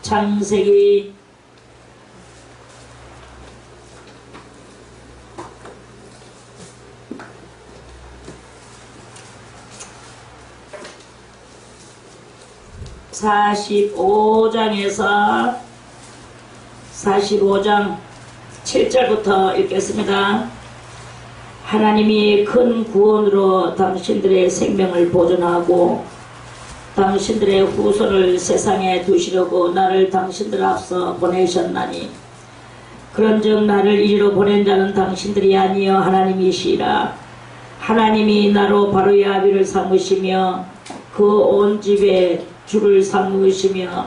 창세기 45장에서 45장 7절부터 읽겠습니다. 하나님이 큰 구원으로 당신들의 생명을 보존하고 당신들의 후손을 세상에 두시려고 나를 당신들 앞서 보내셨나니 그런즉 나를 이리로 보낸 자는 당신들이 아니여 하나님이시라. 하나님이 나로 바로의 아비를 삼으시며 그 온 집에 주를 삼으시며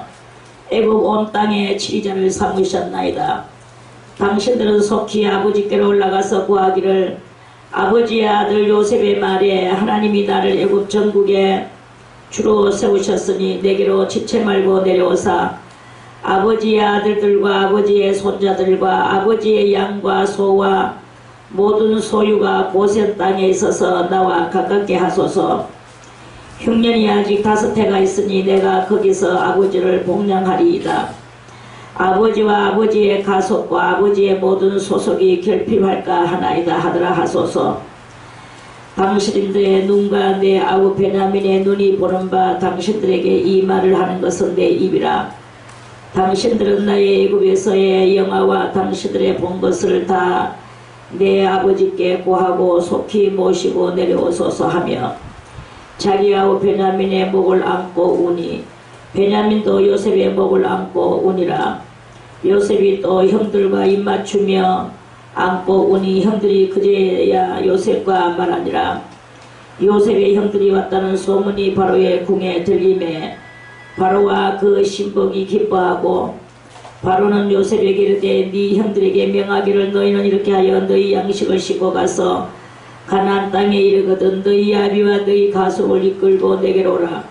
애국 온 땅에 치리자를 삼으셨나이다. 당신들은 속히 아버지께로 올라가서 구하기를 아버지의 아들 요셉의 말에 하나님이 나를 애국 전국에 주로 세우셨으니 내게로 지체 말고 내려오사 아버지의 아들들과 아버지의 손자들과 아버지의 양과 소와 모든 소유가 고센 땅에 있어서 나와 가깝게 하소서. 흉년이 아직 5해가 있으니 내가 거기서 아버지를 복량하리이다. 아버지와 아버지의 가속과 아버지의 모든 소속이 결핍할까 하나이다 하더라 하소서. 당신들의 눈과 내 아우 베냐민의 눈이 보는 바 당신들에게 이 말을 하는 것은 내 입이라. 당신들은 나의 애굽에서의 영화와 당신들의 본 것을 다 내 아버지께 고하고 속히 모시고 내려오소서 하며 자기 아우 베냐민의 목을 안고 우니 베냐민도 요셉의 목을 안고 우니라. 요셉이 또 형들과 입맞추며 안고 우니 형들이 그제야 요셉과 말하니라. 요셉의 형들이 왔다는 소문이 바로의 궁에 들림에 바로와 그 신복이 기뻐하고 바로는 요셉에게 이르되 네 형들에게 명하기를 너희는 이렇게 하여 너희 양식을 싣고 가서 가나안 땅에 이르거든 너희 아비와 너희 가속을 이끌고 내게로 오라.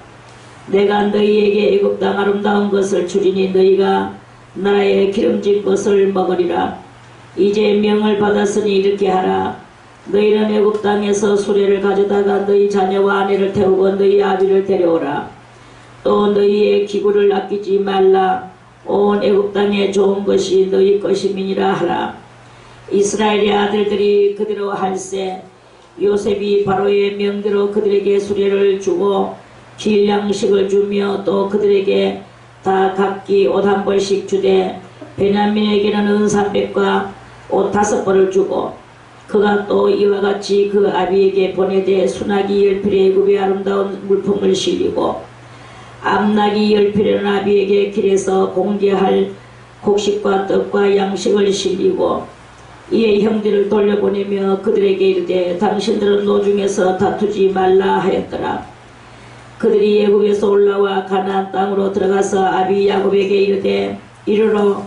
내가 너희에게 애굽 땅 아름다운 것을 주리니 너희가 나의 기름진 것을 먹으리라. 이제 명을 받았으니 이렇게 하라. 너희는 애굽 땅에서 수레를 가져다가 너희 자녀와 아내를 태우고 너희 아비를 데려오라. 또 너희의 기구를 아끼지 말라. 온 애굽 땅에 좋은 것이 너희 것임이니라 하라. 이스라엘의 아들들이 그대로 할세 요셉이 바로의 명대로 그들에게 수레를 주고 길 양식을 주며 또 그들에게 다 각기 옷 한 벌씩 주되 베냐민에게는 은 300과 옷 5벌을 주고 그가 또 이와 같이 그 아비에게 보내되 순하기 10필의 애굽의 아름다운 물품을 실리고 암나기 10필의 아비에게 길에서 공개할 곡식과 떡과 양식을 실리고 이에 형들을 돌려보내며 그들에게 이르되 당신들은 노중에서 다투지 말라 하였더라. 그들이 애굽에서 올라와 가나안 땅으로 들어가서 아비 야곱에게 이르되 이르러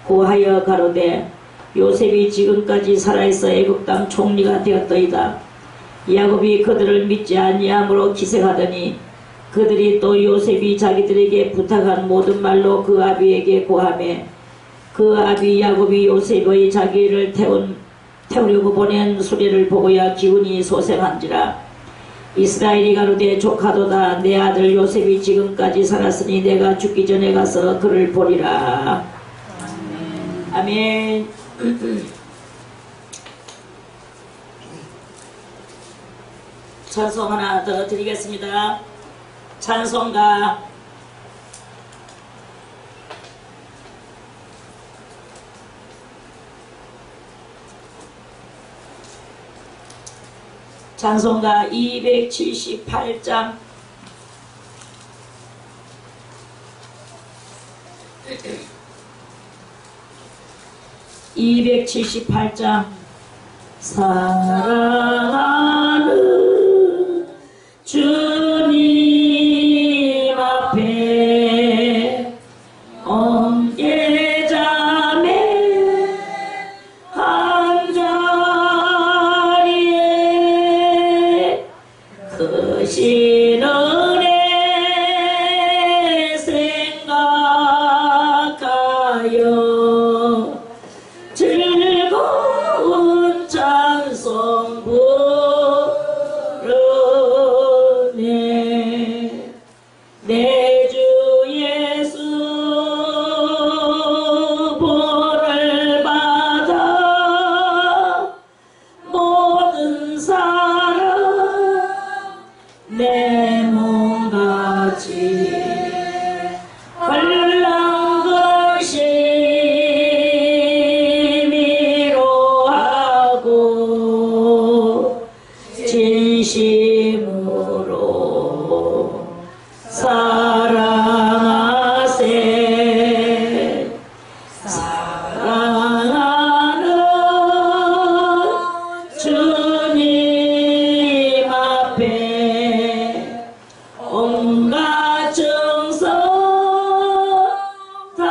고하여 가로되 요셉이 지금까지 살아있어 애굽 땅 총리가 되었더이다. 야곱이 그들을 믿지 아니함으로 기색하더니 그들이 또 요셉이 자기들에게 부탁한 모든 말로 그 아비에게 고하매 그 아비 야곱이 요셉의 자기를 태우려고 보낸 수레를 보고야 기운이 소생한지라. 이스라엘이 가로되 조카도다. 내 아들 요셉이 지금까지 살았으니 내가 죽기 전에 가서 그를 보리라. 아멘. 찬송 하나 더 드리겠습니다. 찬송가 278장 278장 사랑하는 주님 앞에 엉계자매 한자리에 크신 은혜 생각하여 즐거운 찬송 온갖 정성 다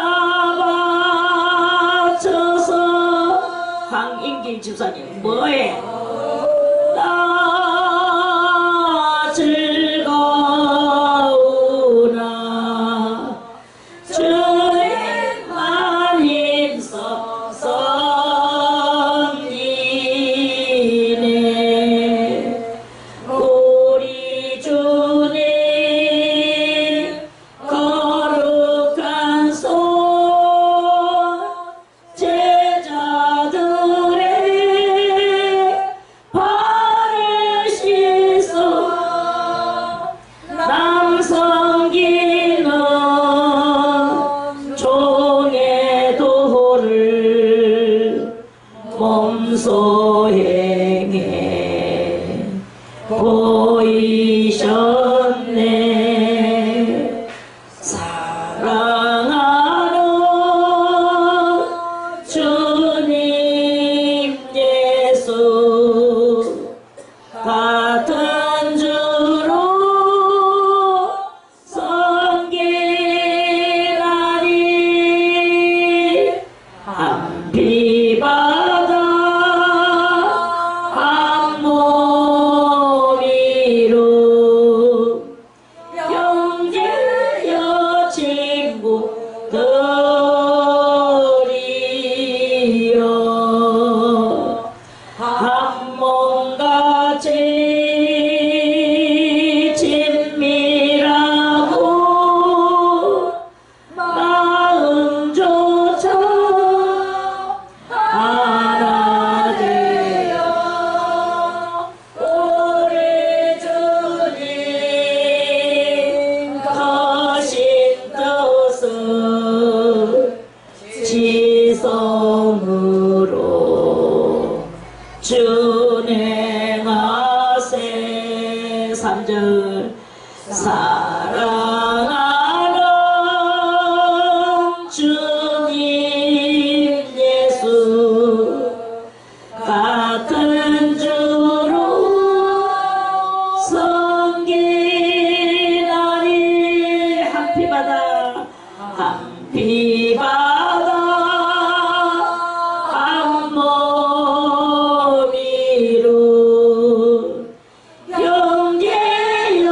바쳐서 황인길 집사님 뭐해? 나 즐거우나 주님만 힘써 섬기네. 우리 주님 거룩한 손 제자들의 발을 씻어 남성기는 종의 도를 몸소 행해 보이셨네. 사랑하는 주님 예수 같은 주로 섬기나니 한비바다 한 몸이로 형제여 친구들이여 한 몸같이 친밀하고 마음조차 하나 되어 우리 주님 거신 뜻을 지성으로 준행하세. 3절 사랑하는 주님 예수 같은 주로 섬기나니 한피바다 한피바다 한 몸이로 형제여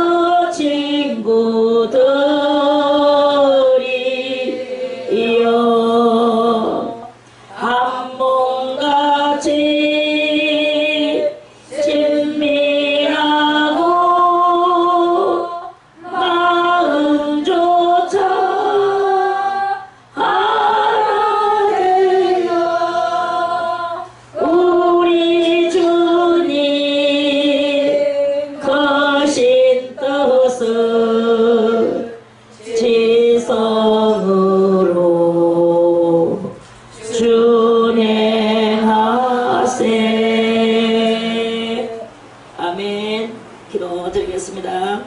친구들이여 한 몸같이 친밀하고 마음조차 하나 되어 우리 주님 거신 뜻을 지성으로 준행하세. 아멘. 기도드리겠습니다.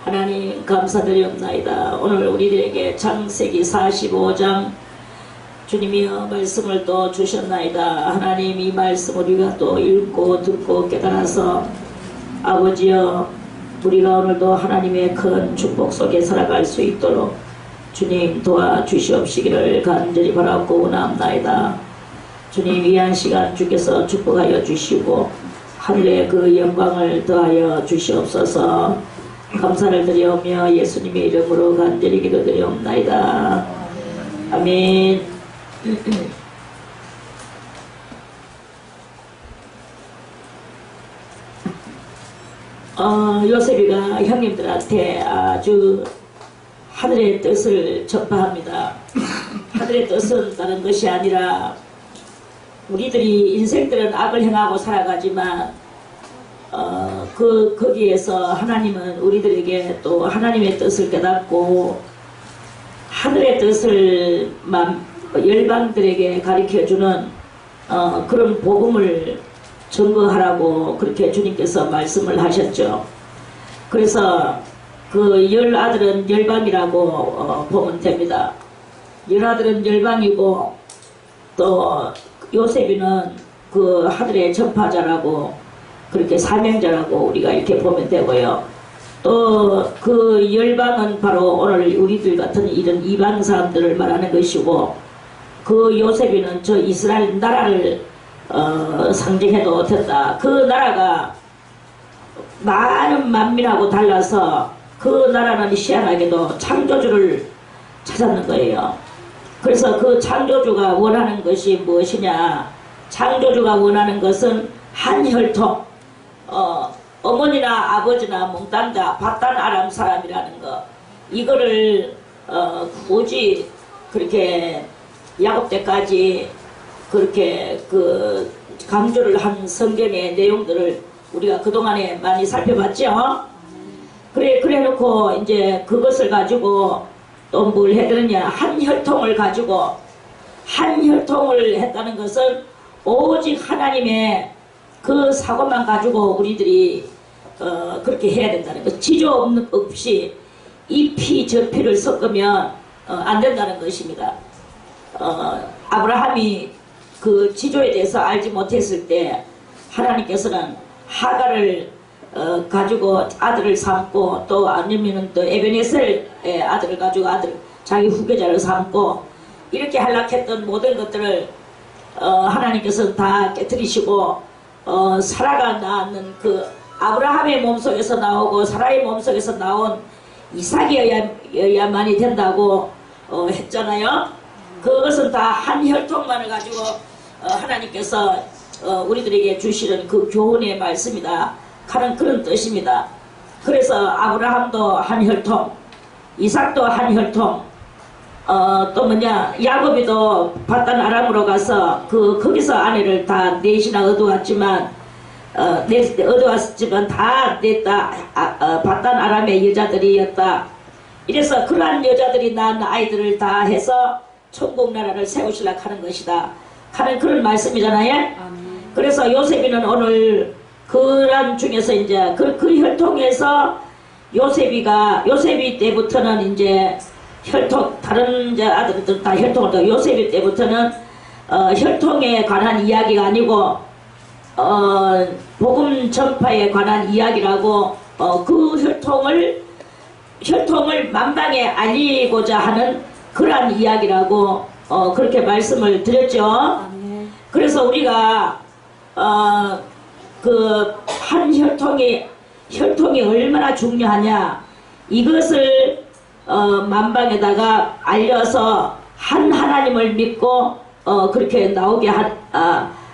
하나님 감사드리옵나이다. 오늘 우리들에게 창세기 45장 주님이여 말씀을 또 주셨나이다. 하나님 이 말씀 우리가 또 읽고 듣고 깨달아서 아버지여 우리가 오늘도 하나님의 큰 축복 속에 살아갈 수 있도록 주님 도와주시옵시기를 간절히 바라고 원합나이다. 주님 위한 시간 주께서 축복하여 주시고 하늘의 그 영광을 더하여 주시옵소서. 감사를 드리오며 예수님의 이름으로 간절히 기도드리옵나이다. 아멘. 요셉이가 형님들한테 아주 하늘의 뜻을 전파합니다. 하늘의 뜻은 다른 것이 아니라 우리들이 인생들은 악을 행하고 살아가지만 거기에서 하나님은 우리들에게 또 하나님의 뜻을 깨닫고 하늘의 뜻을 열방들에게 가르쳐주는 그런 복음을 증거하라고 그렇게 주님께서 말씀을 하셨죠. 그래서 그 열 아들은 열방이라고 보면 됩니다. 열 아들은 열방이고 또 요셉이는 그 하늘의 전파자라고 그렇게 사명자라고 우리가 이렇게 보면 되고요. 또 그 열방은 바로 오늘 우리들 같은 이런 이방 사람들을 말하는 것이고, 그 요셉이는 저 이스라엘 나라를 상징해도 된다. 그 나라가 많은 만민하고 달라서 그 나라는 희한하게도 창조주를 찾았는 거예요. 그래서 그 창조주가 원하는 것이 무엇이냐? 창조주가 원하는 것은 한 혈통, 어머니나 아버지나 몽땅 다 바단 아람 사람이라는 거, 이거를 굳이 그렇게 야곱 때까지 그렇게 그 강조를 한 성경의 내용들을 우리가 그동안에 많이 살펴봤죠. 그래 놓고 이제 그것을 가지고 또 뭘 해드느냐, 한 혈통을 가지고, 한 혈통을 했다는 것은 오직 하나님의 그 사고만 가지고 우리들이 그렇게 해야 된다는 것. 지조 없이 이 피 저 피를 섞으면 안 된다는 것입니다. 아브라함이 그 지조에 대해서 알지 못했을 때 하나님께서는 하갈을 가지고 아들을 삼고, 또 아니면은 또 에베네셀의 아들을 가지고 자기 후계자를 삼고, 이렇게 할락했던 모든 것들을 하나님께서 다 깨뜨리시고, 사라가 낳는 그 아브라함의 몸속에서 나오고 사라의 몸속에서 나온 이삭이어야만이 된다고 했잖아요. 그것은 다 한 혈통만을 가지고 하나님께서 우리들에게 주시는 그 교훈의 말씀이다 하는 그런 뜻입니다. 그래서 아브라함도 한 혈통, 이삭도 한 혈통, 또 뭐냐, 야곱이도 바단 아람으로 가서 거기서 아내를 다 넷이나 얻어왔지만 다 냈다. 바단 아람의 여자들이었다. 이래서 그러한 여자들이 낳은 아이들을 다 해서 천국 나라를 세우시려고 하는 것이다 하는 그런 말씀이잖아요. 그래서 요셉이는 오늘 그런 중에서 이제 그 혈통에서 요셉이 때부터는 이제 혈통, 다른 이제 아들들 다 혈통을 또 요셉이 때부터는 혈통에 관한 이야기가 아니고 복음 전파에 관한 이야기라고 그 혈통을 만방에 알리고자 하는 그러한 이야기라고 그렇게 말씀을 드렸죠. 그래서 우리가 그 한 혈통이 얼마나 중요하냐, 이것을 만방에다가 알려서 한 하나님을 믿고 그렇게 나오게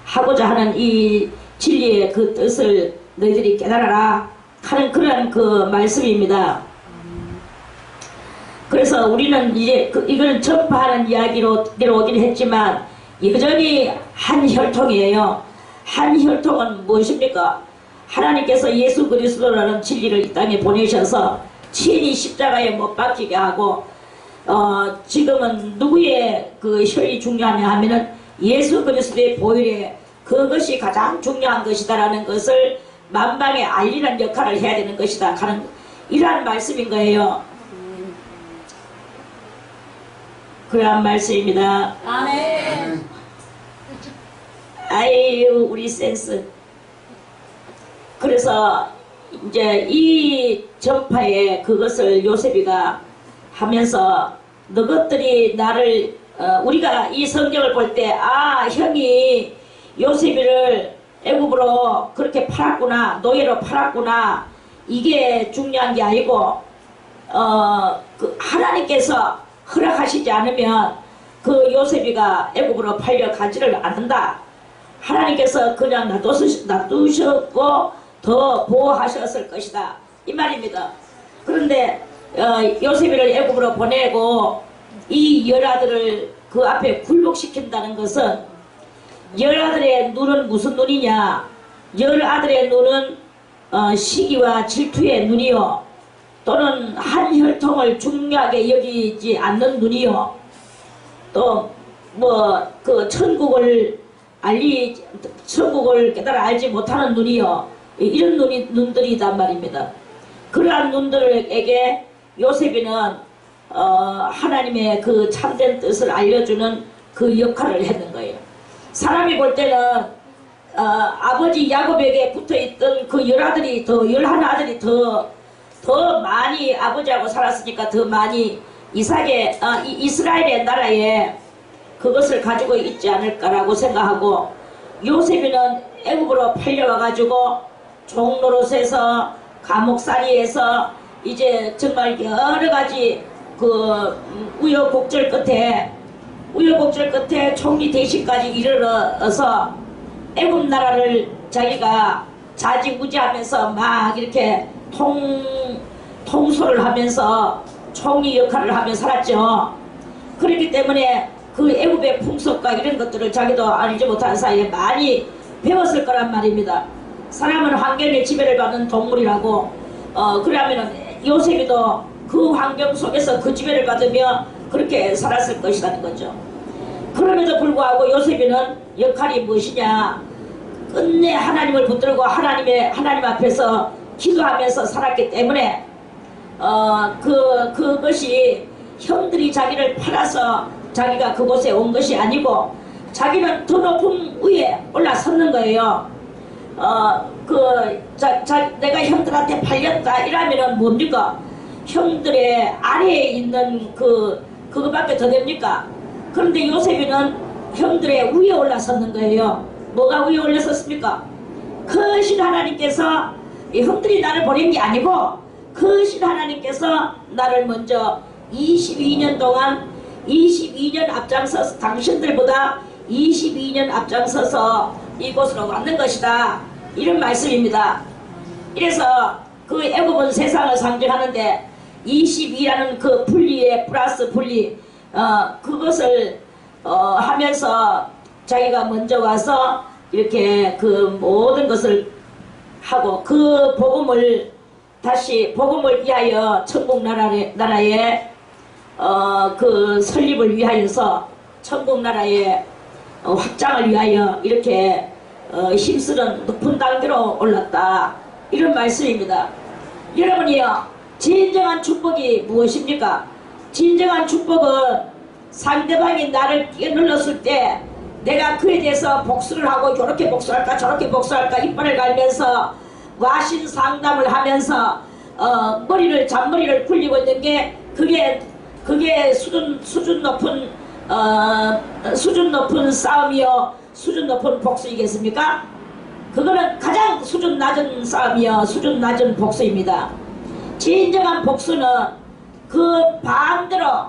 하고자 하는 이 진리의 그 뜻을 너희들이 깨달아라 하는 그런 그 말씀입니다. 그래서 우리는 이제 이걸 전파하는 이야기로 내려오긴 했지만 여전히 한 혈통이에요. 한 혈통은 무엇입니까? 하나님께서 예수 그리스도라는 진리를 이 땅에 보내셔서 친히 십자가에 못 박히게 하고, 지금은 누구의 그 혈이 중요하냐 하면은 예수 그리스도의 보혈에 그것이 가장 중요한 것이다라는 것을 만방에 알리는 역할을 해야 되는 것이다 하는 이러한 말씀인 거예요. 그러한 말씀입니다. 아멘. 아유, 우리 센스. 그래서 이제 이 전파에 그것을 요셉이가 하면서, 너것들이 나를 우리가 이 성경을 볼 때 형이 요셉이를 애굽으로 그렇게 팔았구나, 노예로 팔았구나, 이게 중요한 게 아니고 그 하나님께서 허락하시지 않으면 그 요셉이가 애굽으로 팔려가지를 않는다. 하나님께서 그냥 놔두셨고 더 보호하셨을 것이다, 이 말입니다. 그런데 요셉이를 애굽으로 보내고 이 열아들을 그 앞에 굴복시킨다는 것은, 열아들의 눈은 무슨 눈이냐? 열아들의 눈은 시기와 질투의 눈이요, 또는 한 혈통을 중요하게 여기지 않는 눈이요, 또 뭐 그 천국을 깨달아 알지 못하는 눈이요, 이런 눈들이단 말입니다. 그러한 눈들에게 요셉이는 하나님의 그 참된 뜻을 알려주는 그 역할을 했는 거예요. 사람이 볼 때는 아버지 야곱에게 붙어있던 그 열한 아들이 더 많이 아버지하고 살았으니까 더 많이 이스라엘의 나라에 그것을 가지고 있지 않을까라고 생각하고, 요셉이는 애굽으로 팔려와가지고 종노릇에서 감옥살이에서 이제 정말 여러가지 그 우여곡절 끝에 총리 대신까지 이르러서 애굽 나라를 자기가 자지우지하면서 막 이렇게 통솔을 하면서 총리 역할을 하며 살았죠. 그렇기 때문에 그 애굽의 풍속과 이런 것들을 자기도 알지 못한 사이에 많이 배웠을 거란 말입니다. 사람은 환경의 지배를 받는 동물이라고. 그러면은 요셉이도 그 환경 속에서 그 지배를 받으며 그렇게 살았을 것이라는 거죠. 그럼에도 불구하고 요셉이는 역할이 무엇이냐, 끝내 하나님을 붙들고 하나님 앞에서 기도하면서 살았기 때문에 그것이 형들이 자기를 팔아서 자기가 그곳에 온 것이 아니고 자기는 더 높은 위에 올라섰는 거예요. 내가 형들한테 팔렸다 이러면은 뭡니까? 형들의 아래에 있는 그거밖에 더 됩니까? 그런데 요셉이는 형들의 위에 올라섰는 거예요. 뭐가 위에 올라섰습니까? 크신 하나님께서 형들이 나를 보낸 게 아니고 크신 하나님께서 나를 먼저 22년 동안 22년 앞장서서 당신들보다 22년 앞장서서 이곳으로 왔는 것이다, 이런 말씀입니다. 이래서 그 애굽은 세상을 상징하는데 22라는 그 분리의 플러스 분리 그것을 하면서 자기가 먼저 와서 이렇게 그 모든 것을 하고 그 복음을 위하여 천국 나라의 그 설립을 위하여서 천국 나라의 확장을 위하여 이렇게 힘쓰는 높은 단계로 올랐다, 이런 말씀입니다. 여러분이요, 진정한 축복이 무엇입니까? 진정한 축복은 상대방이 나를 뛰어눌렀을 때 내가 그에 대해서 복수를 하고 저렇게 복수할까 저렇게 복수할까 이빨을 갈면서 와신 상담을 하면서 잔머리를 굴리고 있는 게 그게 수준 높은 싸움이요, 수준 높은 복수이겠습니까? 그거는 가장 수준 낮은 싸움이요, 수준 낮은 복수입니다. 진정한 복수는 그 반대로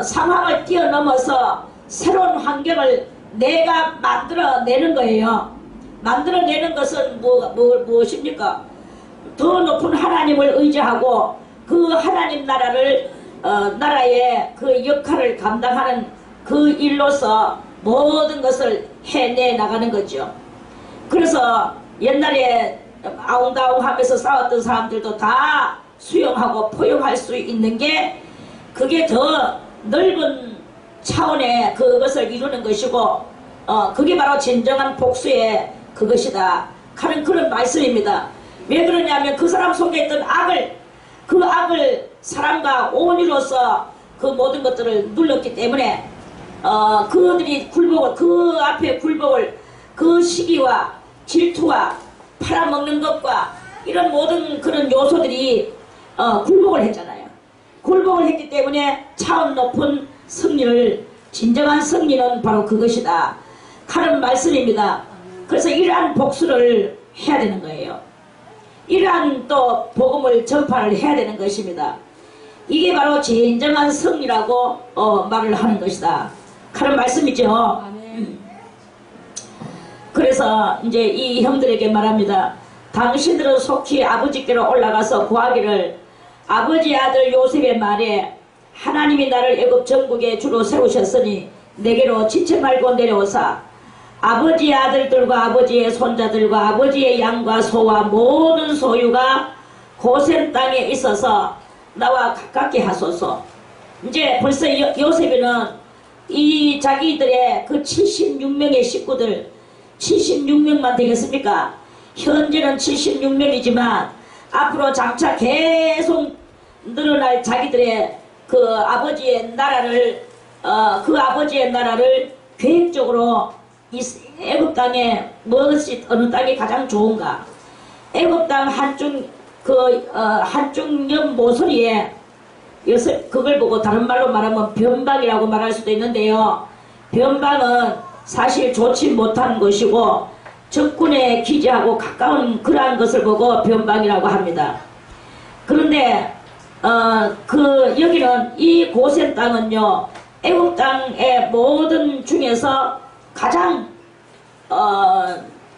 상황을 뛰어넘어서 새로운 환경을 내가 만들어내는 거예요. 만들어내는 것은 무엇입니까? 더 높은 하나님을 의지하고 그 하나님 나라의 그 역할을 감당하는 그 일로서 모든 것을 해내 나가는 거죠. 그래서 옛날에 아웅다웅하면서 싸웠던 사람들도 다 수용하고 포용할 수 있는 게 그게 더 넓은 차원의 그것을 이루는 것이고 그게 바로 진정한 복수의 그것이다 하는 그런 말씀입니다. 왜 그러냐면 그 사람 속에 있던 그 악을 사람과 온유로서 그 모든 것들을 눌렀기 때문에 그들이 그 앞에 굴복을 그 시기와 질투와 팔아먹는 것과 이런 모든 그런 요소들이 굴복을 했잖아요. 굴복을 했기 때문에 차원 높은 승리를, 진정한 승리는 바로 그것이다 하는 말씀입니다. 그래서 이러한 복수를 해야 되는 거예요. 이러한 또 복음을 전파를 해야 되는 것입니다. 이게 바로 진정한 승리라고 말을 하는 것이다 하는 말씀이죠. 그래서 이제 이 형들에게 말합니다. 당신들은 속히 아버지께로 올라가서 구하기를, 아버지 아들 요셉의 말에 하나님이 나를 애굽 전국에 주로 세우셨으니 내게로 지체 말고 내려오사 아버지의 아들들과 아버지의 손자들과 아버지의 양과 소와 모든 소유가 고센 땅에 있어서 나와 가깝게 하소서. 이제 벌써 요셉이는 이 자기들의 그 76명의 식구들 76명만 되겠습니까? 현재는 76명이지만 앞으로 장차 계속 늘어날 자기들의 그 아버지의 나라를 계획적으로 이 애굽 땅에 무엇이 어느 땅이 가장 좋은가? 애굽 땅 한쪽 옆 모서리에 요새 그걸 보고 다른 말로 말하면 변방이라고 말할 수도 있는데요. 변방은 사실 좋지 못한 것이고 적군의 기지하고 가까운 그러한 것을 보고 변방이라고 합니다. 그런데 여기는 이 고센 땅은요, 애국 땅의 모든 중에서 가장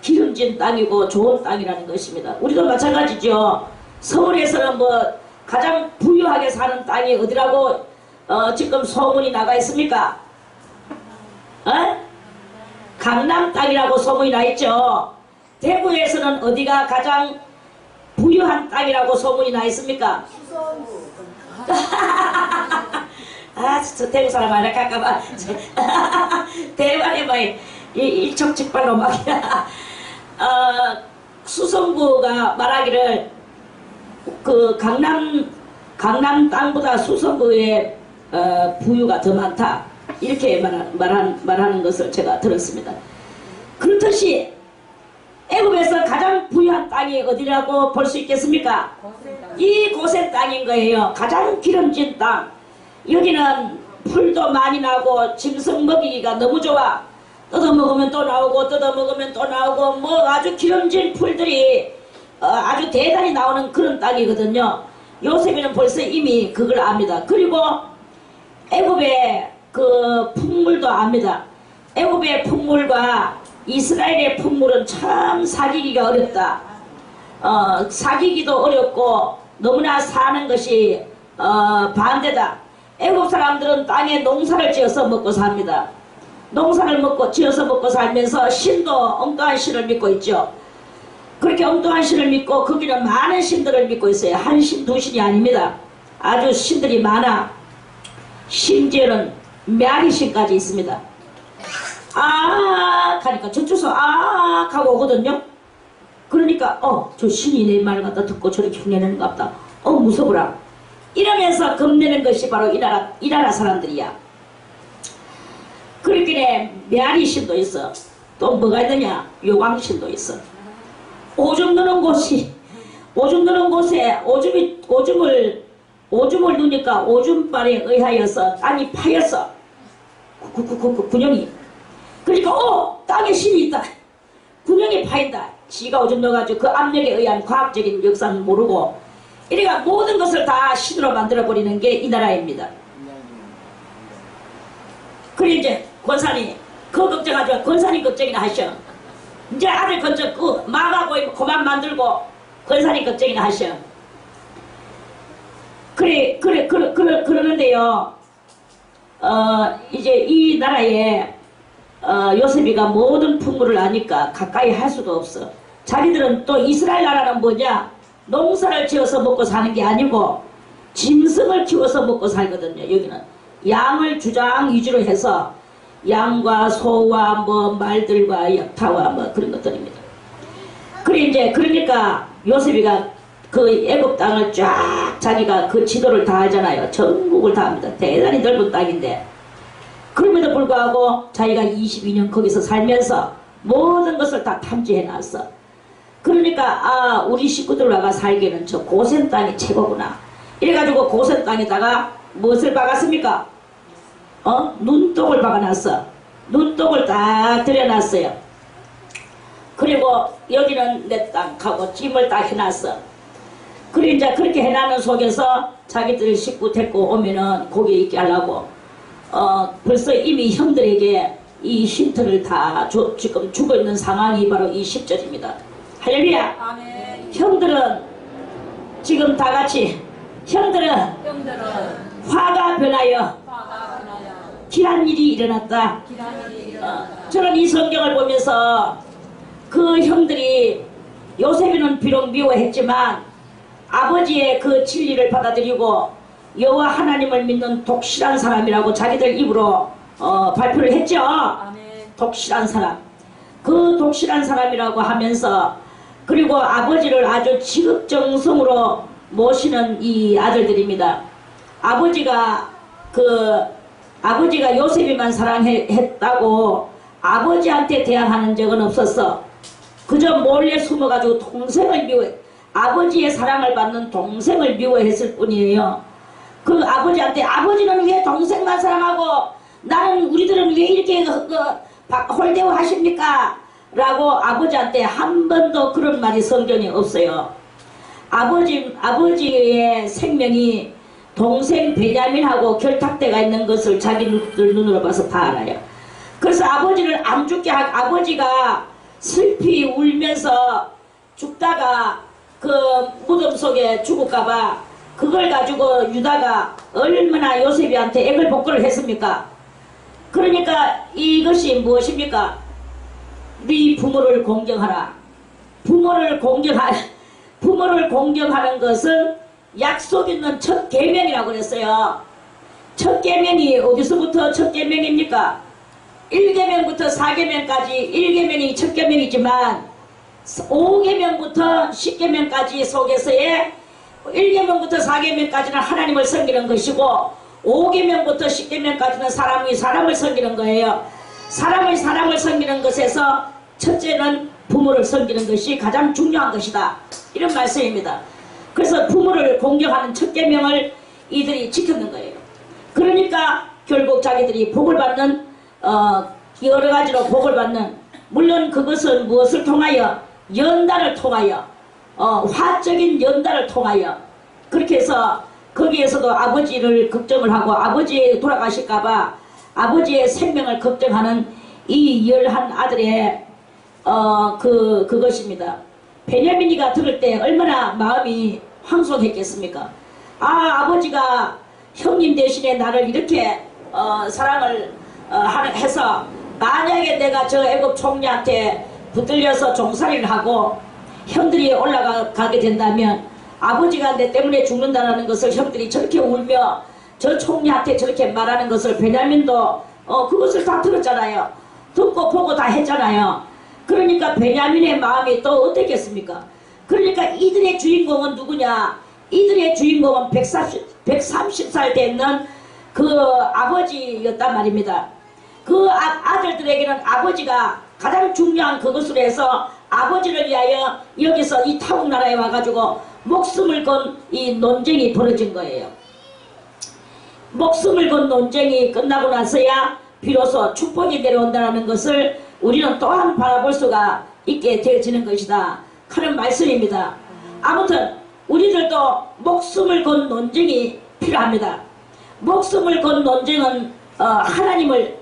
기름진 땅이고 좋은 땅이라는 것입니다. 우리도 마찬가지죠. 서울에서는 뭐 가장 부유하게 사는 땅이 어디라고 지금 소문이 나가 있습니까? 강남 땅이라고 소문이 나 있죠. 대구에서는 어디가 가장 부유한 땅이라고 소문이 나 있습니까? 수성구. 아, 진짜 대구 사람 알아갈까봐. 대만에 뭐 일촉즉발로 막이야. 수성구가 말하기를 그 강남 땅보다 수성구의 부유가 더 많다. 이렇게 말하는 것을 제가 들었습니다. 그렇듯이 애굽에서 가장 부유한 땅이 어디라고 볼 수 있겠습니까? 이 고센 땅인 거예요. 가장 기름진 땅. 여기는 풀도 많이 나고 짐승 먹이기가 너무 좋아. 뜯어먹으면 또 나오고 뜯어먹으면 또 나오고 뭐 아주 기름진 풀들이 아주 대단히 나오는 그런 땅이거든요. 요셉이는 벌써 이미 그걸 압니다. 그리고 애굽의 그 풍물도 압니다. 애굽의 풍물과 이스라엘의 풍물은 참 사귀기가 어렵다. 사귀기도 어렵고 너무나 사는 것이 반대다. 애굽 사람들은 땅에 농사를 지어서 먹고 삽니다. 농사를 지어서 먹고 살면서 신도 엉뚱한 신을 믿고 있죠. 그렇게 엉뚱한 신을 믿고 거기는 많은 신들을 믿고 있어요. 한 신, 두 신이 아닙니다. 아주 신들이 많아. 심지어는 메아리신까지 있습니다. 아 하니까 저쪽에서 아 하고 오거든요. 그러니까 저 신이 내 말을 갖다 듣고 저렇게 흉내내는 것 같다. 무서워라. 이러면서 겁내는 것이 바로 이 나라 사람들이야. 그렇게 메아리신도 있어. 또 뭐가 있느냐? 요광신도 있어. 오줌 누는 곳에 오줌을 누니까 오줌발에 의하여서 땅이 파였어. 군형이. 그러니까 땅에 신이 있다. 군형이 파인다. 지가 오줌 넣어가지고 그 압력에 의한 과학적인 역사는 모르고 이래가 모든 것을 다 신으로 만들어버리는 게 이 나라입니다. 그래 이제 권사님 그거 걱정하지 마. 권사님 걱정이나 하셔. 이제 아들 건져 막하고 그만 만들고 권사님 걱정이나 하셔. 그러는데요. 이제 이 나라에 요셉이가 모든 풍물을 아니까 가까이 할 수도 없어. 자기들은 또 이스라엘 나라는 뭐냐? 농사를 지어서 먹고 사는 게 아니고 짐승을 키워서 먹고 살거든요. 여기는 양을 주장 위주로 해서 양과 소와 뭐 말들과 약타와 뭐 그런 것들입니다. 그러니까 요셉이가 그 애굽 땅을 쫙 자기가 그 지도를 다 하잖아요. 전국을 다 합니다. 대단히 넓은 땅인데 그럼에도 불구하고 자기가 22년 거기서 살면서 모든 것을 다 탐지해 놨어. 그러니까 우리 식구들과 살기에는 저 고센 땅이 최고구나. 이래가지고 고센 땅에다가 무엇을 박았습니까? 눈독을 박아놨어. 눈독을 딱 들여놨어요. 그리고 여기는 내 땅 하고 짐을 딱 해놨어. 그리고 이제 그렇게 해놨는 속에서 자기들 식구 데리고 오면은 거기에 있게 하려고 벌써 이미 형들에게 이 힌트를 다 지금 주고 있는 상황이 바로 이 10절입니다. 할렐루야. 아멘. 형들은 지금 다 같이 형들은 화가 변하여 귀한 일이 일어났다. 저는 이 성경을 보면서 그 형들이 요셉이는 비록 미워했지만 아버지의 그 진리를 받아들이고 여호와 하나님을 믿는 독실한 사람이라고 자기들 입으로 발표를 했죠. 독실한 사람. 그 독실한 사람이라고 하면서 그리고 아버지를 아주 지극정성으로 모시는 이 아들들입니다. 아버지가 요셉이만 사랑했다고 아버지한테 대항하는 적은 없었어. 그저 몰래 숨어가지고 동생을 아버지의 사랑을 받는 동생을 미워했을 뿐이에요. 그 아버지한테 아버지는 왜 동생만 사랑하고 나는 우리들은 왜 이렇게 홀대우 하십니까? 라고 아버지한테 한 번도 그런 말이 성경에 없어요. 아버지의 생명이 동생 베냐민하고 결탁대가 있는 것을 자기들 눈으로 봐서 다 알아요. 그래서 아버지를 안 죽게 아버지가 슬피 울면서 죽다가 그 무덤 속에 죽을까봐 그걸 가지고 유다가 얼마나 요셉이한테 액을 복구를 했습니까? 그러니까 이것이 무엇입니까? 네 부모를 공경하라. 부모를 공경하는 것은 약속 있는 첫 계명이라고 그랬어요. 첫 계명이 어디서부터 첫 계명입니까? 1계명부터 4계명까지 1계명이 첫 계명이지만 5계명부터 10계명까지 속에서의 1계명부터 4계명까지는 하나님을 섬기는 것이고 5계명부터 10계명까지는 사람을 섬기는 거예요. 사람을 섬기는 것에서 첫째는 부모를 섬기는 것이 가장 중요한 것이다. 이런 말씀입니다. 그래서 부모를 공경하는 첫 계명을 이들이 지켰는 거예요. 그러니까 결국 자기들이 복을 받는 여러 가지로 복을 받는, 물론 그것은 무엇을 통하여? 연단을 통하여, 화적인 연단을 통하여, 그렇게 해서 거기에서도 아버지를 걱정을 하고 아버지 돌아가실까봐 아버지의 생명을 걱정하는 이 11 아들의 그것입니다. 베냐민이가 들을 때 얼마나 마음이 황송했겠습니까? 아버지가 형님 대신에 나를 이렇게 사랑을 해서 만약에 내가 저 애굽 총리한테 붙들려서 종살이를 하고 형들이 올라가게 된다면 아버지가 내 때문에 죽는다는 것을 형들이 저렇게 울며 저 총리한테 저렇게 말하는 것을 베냐민도 그것을 다 들었잖아요. 듣고 보고 다 했잖아요. 그러니까 베냐민의 마음이 또 어땠겠습니까? 그러니까 이들의 주인공은 누구냐? 이들의 주인공은 130살 됐는 그 아버지였단 말입니다. 그 아들들에게는 아버지가 가장 중요한 그것으로 해서 아버지를 위하여 여기서 이 타국 나라에 와가지고 목숨을 건 이 논쟁이 벌어진 거예요. 목숨을 건 논쟁이 끝나고 나서야 비로소 축복이 내려온다는 것을 우리는 또한 바라볼 수가 있게 되어지는 것이다 하는 말씀입니다. 아무튼 우리들도 목숨을 건 논쟁이 필요합니다. 목숨을 건 논쟁은 하나님을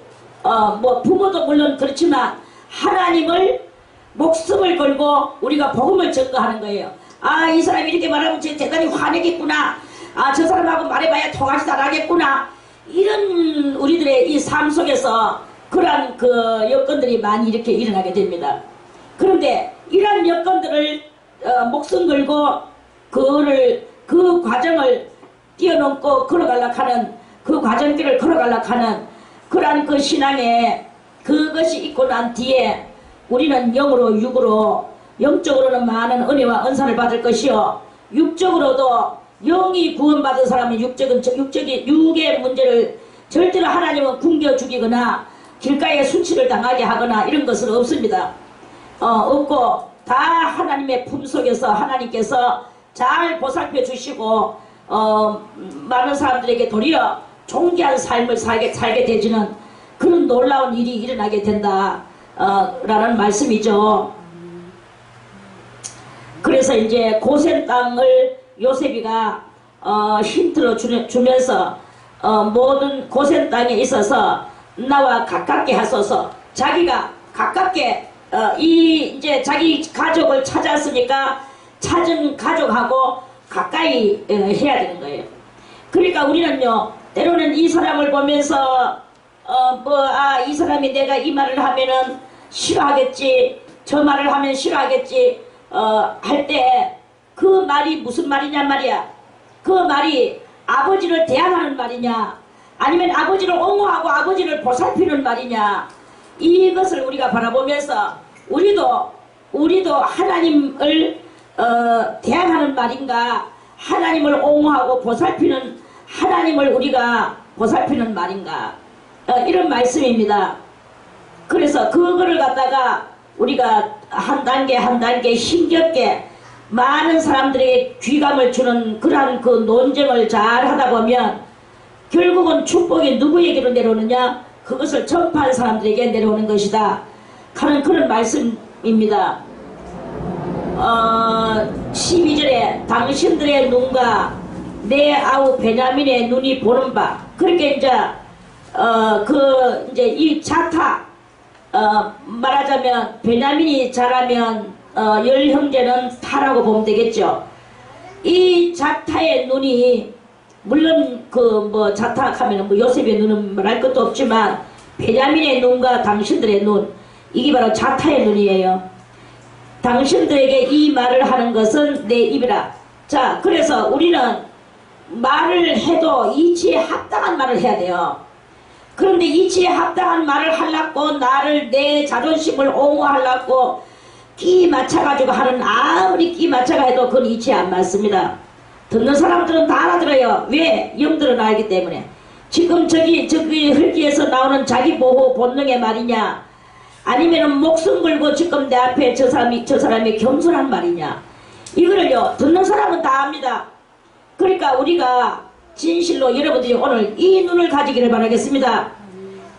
부모도 물론 그렇지만 하나님을 목숨을 걸고 우리가 복음을 전가하는 거예요. 이 사람이 이렇게 말하면 대단히 화내겠구나. 저 사람하고 말해봐야 통하지도 않겠구나. 이런 우리들의 이 삶 속에서 그러한 그 여건들이 많이 이렇게 일어나게 됩니다. 그런데 이러한 여건들을 목숨 걸고 그 과정을 뛰어넘고 걸어가려고 하는 그 과정길을 걸어가려고 하는 그러한 그 신앙에 그것이 있고 난 뒤에 우리는 영으로 육으로 영적으로는 많은 은혜와 은사를 받을 것이요 육적으로도 영이 구원받은 사람은 육의 문제를 절대로 하나님은 굶겨 죽이거나 길가에 순치를 당하게 하거나 이런 것은 없습니다. 없고 다 하나님의 품속에서 하나님께서 잘 보살펴 주시고 많은 사람들에게 도리어 존귀한 삶을 살게 되지는 그런 놀라운 일이 일어나게 된다 라는 말씀이죠. 그래서 이제 고센 땅을 요셉이가 힌트로 주면서 모든 고센 땅에 있어서 나와 가깝게 하소서. 자기가 가깝게 이제 자기 가족을 찾았으니까 찾은 가족하고 가까이 해야 되는 거예요. 그러니까 우리는요 때로는 이 사람을 보면서 이 사람이 내가 이 말을 하면은 싫어하겠지, 저 말을 하면 싫어하겠지 할 때 그 말이 무슨 말이냐 말이야. 그 말이 아버지를 대항하는 말이냐 아니면 아버지를 옹호하고 아버지를 보살피는 말이냐, 이것을 우리가 바라보면서 우리도 하나님을 대항하는 말인가, 하나님을 옹호하고 보살피는 하나님을 우리가 보살피는 말인가, 이런 말씀입니다. 그래서 그거를 갖다가 우리가 한 단계 한 단계 힘겹게 많은 사람들에게 귀감을 주는 그러한 그 논쟁을 잘 하다 보면 결국은 축복이 누구에게로 내려오느냐? 그것을 전파한 사람들에게 내려오는 것이다 하는 그런 말씀입니다. 12절에 당신들의 눈과 내 아우 베냐민의 눈이 보는 바, 그렇게 이제 이 자타, 말하자면 베냐민이 자라면 열 형제는 타라고 보면 되겠죠. 이 자타의 눈이 물론 자타 하면 요셉의 눈은 말할 것도 없지만 베냐민의 눈과 당신들의 눈, 이게 바로 자타의 눈이에요. 당신들에게 이 말을 하는 것은 내 입이라. 자, 그래서 우리는 말을 해도 이치에 합당한 말을 해야 돼요. 그런데 이치에 합당한 말을 하려고 나를 내 자존심을 옹호하려고 끼 맞춰가지고 하는, 아무리 끼 맞춰가 해도 그건 이치에 안 맞습니다. 듣는 사람들은 다 알아들어요. 왜? 영들은 알기 때문에. 지금 저기 흙기에서 나오는 자기 보호 본능의 말이냐, 아니면은 목숨 걸고 지금 내 앞에 저 사람이 겸손한 말이냐, 이거를요 듣는 사람은 다 압니다. 그러니까 우리가 진실로 여러분들이 오늘 이 눈을 가지기를 바라겠습니다.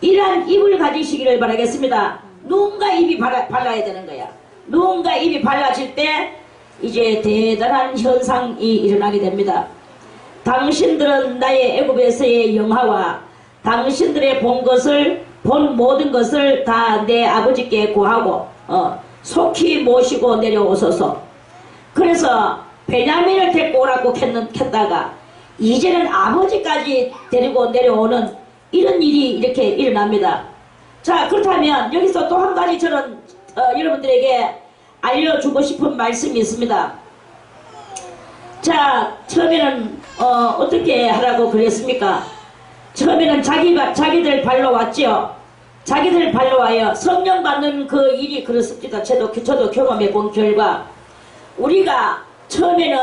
이러한 입을 가지시기를 바라겠습니다. 눈과 입이 발라야 되는 거야. 눈과 입이 발라질 때 이제 대단한 현상이 일어나게 됩니다. 당신들은 나의 애굽에서의 영화와 당신들의 본 모든 것을 다 내 아버지께 구하고 속히 모시고 내려오소서. 그래서 베냐민을 데리고 오라고 했다가 이제는 아버지까지 데리고 내려오는 이런 일이 이렇게 일어납니다. 자, 그렇다면 여기서 또 한 가지 저는 여러분들에게 알려주고 싶은 말씀이 있습니다. 자, 처음에는 어떻게 하라고 그랬습니까? 처음에는 자기들 발로 왔죠. 자기들 발로 와요. 성령 받는 그 일이 그렇습니다. 저도 경험해 본 결과, 우리가 처음에는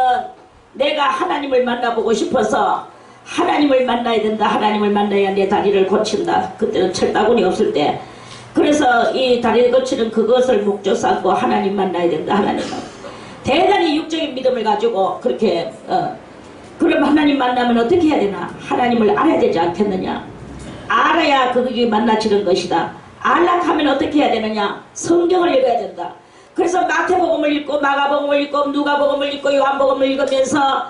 내가 하나님을 만나보고 싶어서 하나님을 만나야 된다, 하나님을 만나야 내 다리를 고친다. 그때는 철다군이 없을 때. 그래서 이 다리를 고치는 그것을 목적 삼고 하나님 만나야 된다, 하나님. 대단히 육적인 믿음을 가지고 그렇게 그럼 하나님 만나면 어떻게 해야 되나? 하나님을 알아야 되지 않겠느냐? 알아야 그게 만나지는 것이다. 알락하면 어떻게 해야 되느냐? 성경을 읽어야 된다. 그래서 마태복음을 읽고 마가복음을 읽고 누가복음을 읽고 요한복음을 읽으면서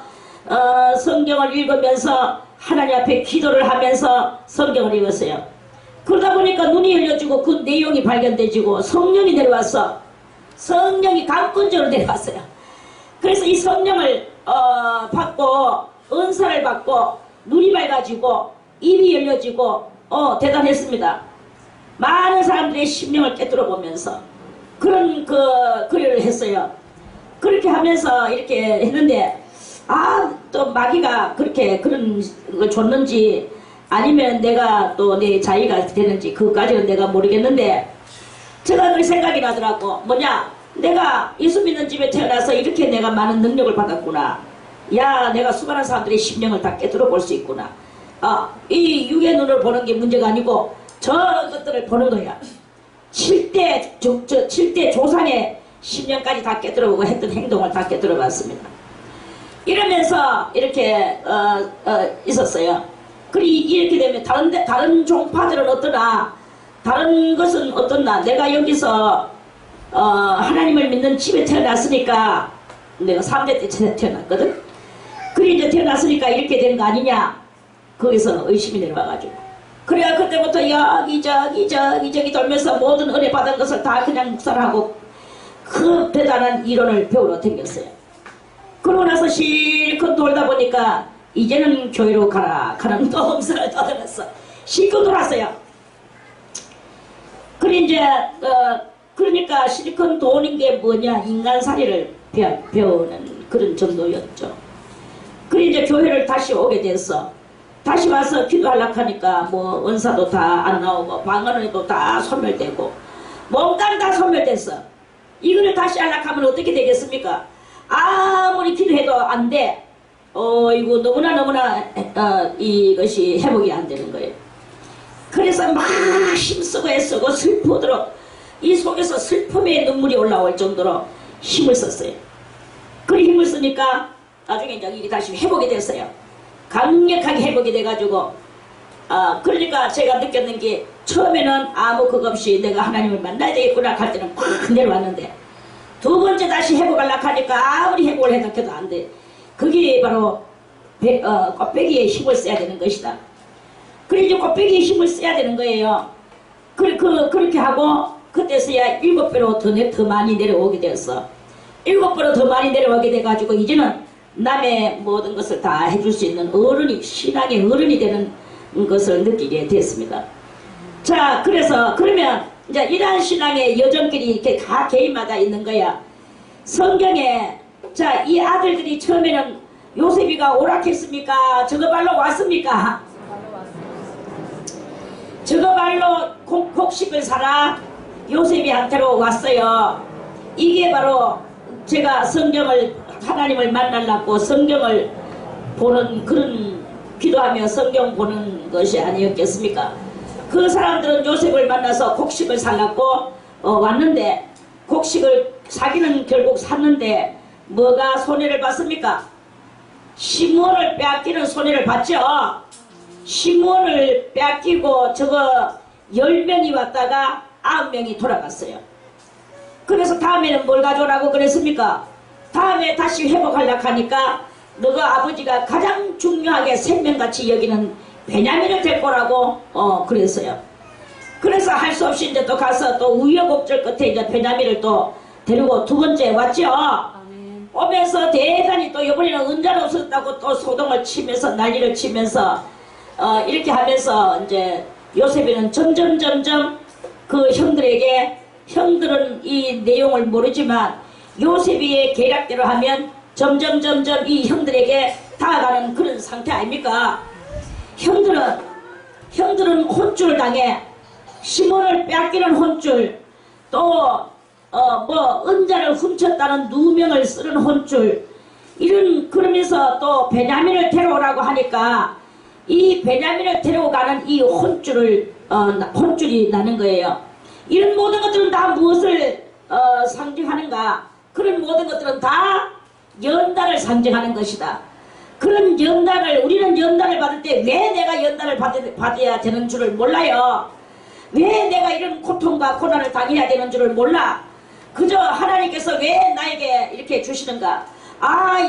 성경을 읽으면서 하나님 앞에 기도를 하면서 성경을 읽었어요. 그러다 보니까 눈이 열려지고 그 내용이 발견되지고 성령이 내려와서 성령이 강권적으로 내려왔어요. 그래서 이 성령을 받고 은사를 받고 눈이 밝아지고 입이 열려지고 대단했습니다. 많은 사람들의 심령을 깨뜨려 보면서 그런 글을 했어요. 그렇게 하면서 이렇게 했는데 또 마귀가 그렇게 그런 걸 줬는지 아니면 내가 또 내 자의가 되는지 그것까지는 내가 모르겠는데 제가 그 생각이 나더라고. 뭐냐, 내가 예수 믿는 집에 태어나서 이렇게 내가 많은 능력을 받았구나. 야, 내가 수많은 사람들의 심령을 다 깨뜨려 볼 수 있구나. 이 육의 눈을 보는 게 문제가 아니고 저것들을 보는 거야. 7대 조상의 심령까지 다 깨뜨려보고 했던 행동을 다 깨뜨려봤습니다. 이러면서 이렇게 있었어요. 그리고 이렇게 되면 다른 종파들은 어떠나, 다른 것은 어떻나, 내가 여기서 하나님을 믿는 집에 태어났으니까, 내가 3대 때 태어났거든. 그리고 이제 태어났으니까 이렇게 된 거 아니냐, 거기서 의심이 내려와가지고, 그래야 그때부터 여기저기 돌면서 모든 은혜 받은 것을 다 그냥 묵살하고 그 대단한 이론을 배우러 다녔어요. 그러고 나서 실컷 돌다 보니까 이제는 교회로 가라 하는 또 엄살을 떠들었어. 실컷 돌았어요. 그러니까 실컷 도는 게 뭐냐, 인간살이를 배우는 그런 정도였죠. 그리고 이제 교회를 다시 오게 됐어. 다시 와서 기도하려고 하니까 뭐 은사도 다 안 나오고 방언도 다 소멸되고 몸값 다 소멸됐어. 이거를 다시 하려고 하면 어떻게 되겠습니까? 아무리 기도해도 안 돼. 이거 너무나 이것이 회복이 안 되는 거예요. 그래서 막 힘쓰고 애쓰고 슬프도록 이 속에서 슬픔의 눈물이 올라올 정도로 힘을 썼어요. 그 힘을 쓰니까 나중에 이제 이게 다시 회복이 됐어요. 강력하게 회복이 돼가지고 그러니까 제가 느꼈는 게 처음에는 아무 그거 없이 내가 하나님을 만나야 되겠구나 할 때는 팍 내려왔는데 두 번째 다시 회복하려고 하니까 아무리 회복을 해도 안 돼. 그게 바로 껍데기에 힘을 써야 되는 것이다. 그래 이제 껍데기에 힘을 써야 되는 거예요. 그렇게 하고 그때서야 7배로 더 많이 내려오게 되었어. 7배로 더 많이 내려오게 돼가지고 이제는 남의 모든 것을 다 해줄 수 있는 어른이 신앙의 어른이 되는 것을 느끼게 됐습니다. 자 그러면 이제 이러한 신앙의 여정길이 이렇게 다 개인마다 있는 거야. 성경에 자 이 아들들이 처음에는 요셉이가 오락했습니까? 저거 발로 왔습니까? 저거 발로 곡식을 사라 요셉이한테로 왔어요. 이게 바로 제가 성경을 하나님을 만나려고 성경을 보는 그런 기도하며 성경 보는 것이 아니었겠습니까? 그 사람들은 요셉을 만나서 곡식을 살라고 왔는데 곡식을 사기는 결국 샀는데 뭐가 손해를 봤습니까? 시므온을 빼앗기는 손해를 봤죠. 시므온을 빼앗기고 저거 10명이 왔다가 9명이 돌아갔어요. 그래서 다음에는 뭘 가져오라고 그랬습니까? 다음에 다시 회복하려고 하니까 너가 아버지가 가장 중요하게 생명같이 여기는 베냐민을 데리고 오라고 그랬어요. 그래서 할 수 없이 이제 또 가서 또 우여곡절 끝에 이제 베냐민을 또 데리고 두 번째 왔죠. 아멘. 오면서 대단히 또 이번에는 은자로 없었다고 또 소동을 치면서 난리를 치면서 이렇게 하면서 이제 요셉이는 점점 그 형들은 이 내용을 모르지만 요셉이의 계략대로 하면 점점 이 형들에게 다가가는 그런 상태 아닙니까? 형들은 혼쭐을 당해 시몬을 빼앗기는 혼쭐 또 은자를 훔쳤다는 누명을 쓰는 혼쭐 그러면서 또 베냐민을 데려오라고 하니까 이 베냐민을 데려가는 이 혼쭐이 나는 거예요. 이런 모든 것들은 다 무엇을 상징하는가? 그런 모든 것들은 다 연단을 상징하는 것이다. 그런 우리는 연단을 받을 때 왜 내가 연단을 받아야 되는 줄을 몰라요. 왜 내가 이런 고통과 고난을 당해야 되는 줄을 몰라. 그저 하나님께서 왜 나에게 이렇게 주시는가?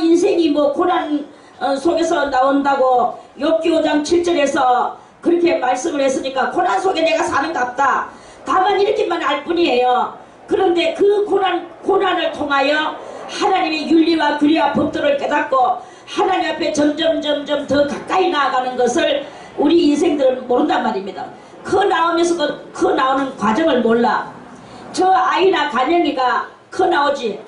인생이 뭐 고난 속에서 나온다고 욥기 5장 7절에서 그렇게 말씀을 했으니까 고난 속에 내가 사는갑다. 다만 이렇게만 알 뿐이에요. 그런데 그 고난을 통하여 하나님의 윤리와 규리와 법도를 깨닫고 하나님 앞에 점점 더 가까이 나아가는 것을 우리 인생들은 모른단 말입니다. 나오면서도 나오는 과정을 몰라. 저 아이나 간영이가 나오지.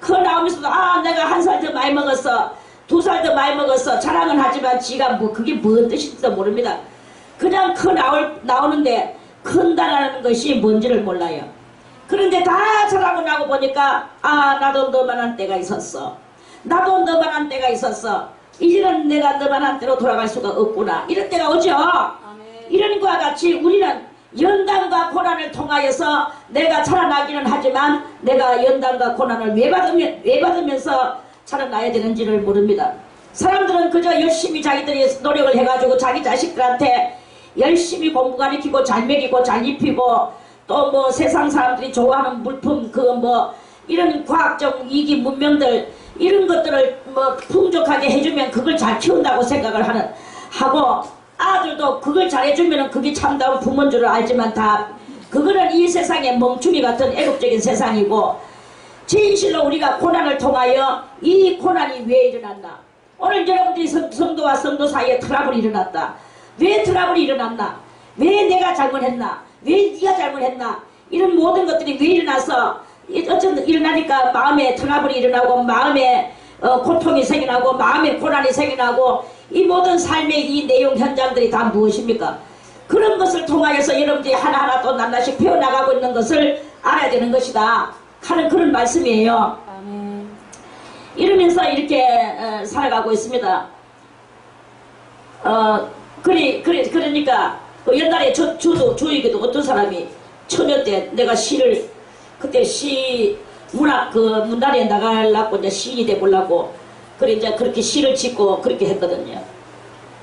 나오면서도 내가 1살 더 많이 먹었어. 2살 더 많이 먹었어. 자랑은 하지만 지가 그게 뭔 뜻인지도 모릅니다. 그냥 나오는데 큰다라는 것이 뭔지를 몰라요. 그런데 다 자라고 나고 보니까 나도 너만한 때가 있었어. 나도 너만한 때가 있었어. 이제는 내가 너만한 때로 돌아갈 수가 없구나. 이런 때가 오죠. 아멘. 이런 것과 같이 우리는 연단과 고난을 통하여서 내가 살아나기는 하지만 내가 연단과 고난을 왜 받으면서 살아나야 되는지를 모릅니다. 사람들은 그저 열심히 자기들이 노력을 해가지고 자기 자식들한테 열심히 공부 가르치고 잘 먹이고 잘 입히고 또 뭐 세상 사람들이 좋아하는 물품 이런 과학적 이기 문명들 이런 것들을 풍족하게 해주면 그걸 잘 키운다고 생각을 하고 아들도 그걸 잘 해주면 그게 참다운 부모인 줄 알지만 다 그거는 이 세상의 멍충이 같은 애국적인 세상이고 진실로 우리가 고난을 통하여 이 고난이 왜 일어났나? 오늘 여러분들이 성도와 성도 사이에 트러블이 일어났다. 왜 트러블이 일어났나? 왜 내가 잘못했나? 왜 네가 잘못했나? 이런 모든 것들이 왜 일어나서 일어나니까 마음에 트러블이 일어나고 마음에 고통이 생겨나고 마음에 고난이 생겨나고 이 모든 삶의 이 내용 현장들이 다 무엇입니까? 그런 것을 통하여서 여러분들이 하나하나 또 낱낱이 배워나가고 있는 것을 알아야 되는 것이다 하는 그런 말씀이에요. 이러면서 이렇게 살아가고 있습니다. 그러니까 그 옛날에 저에게도 어떤 사람이 처녀 때 내가 시를 그때 시 문학 그 문단에 나가려고 이제 시인이 돼보려고 그래 이제 그렇게 시를 짓고 그렇게 했거든요.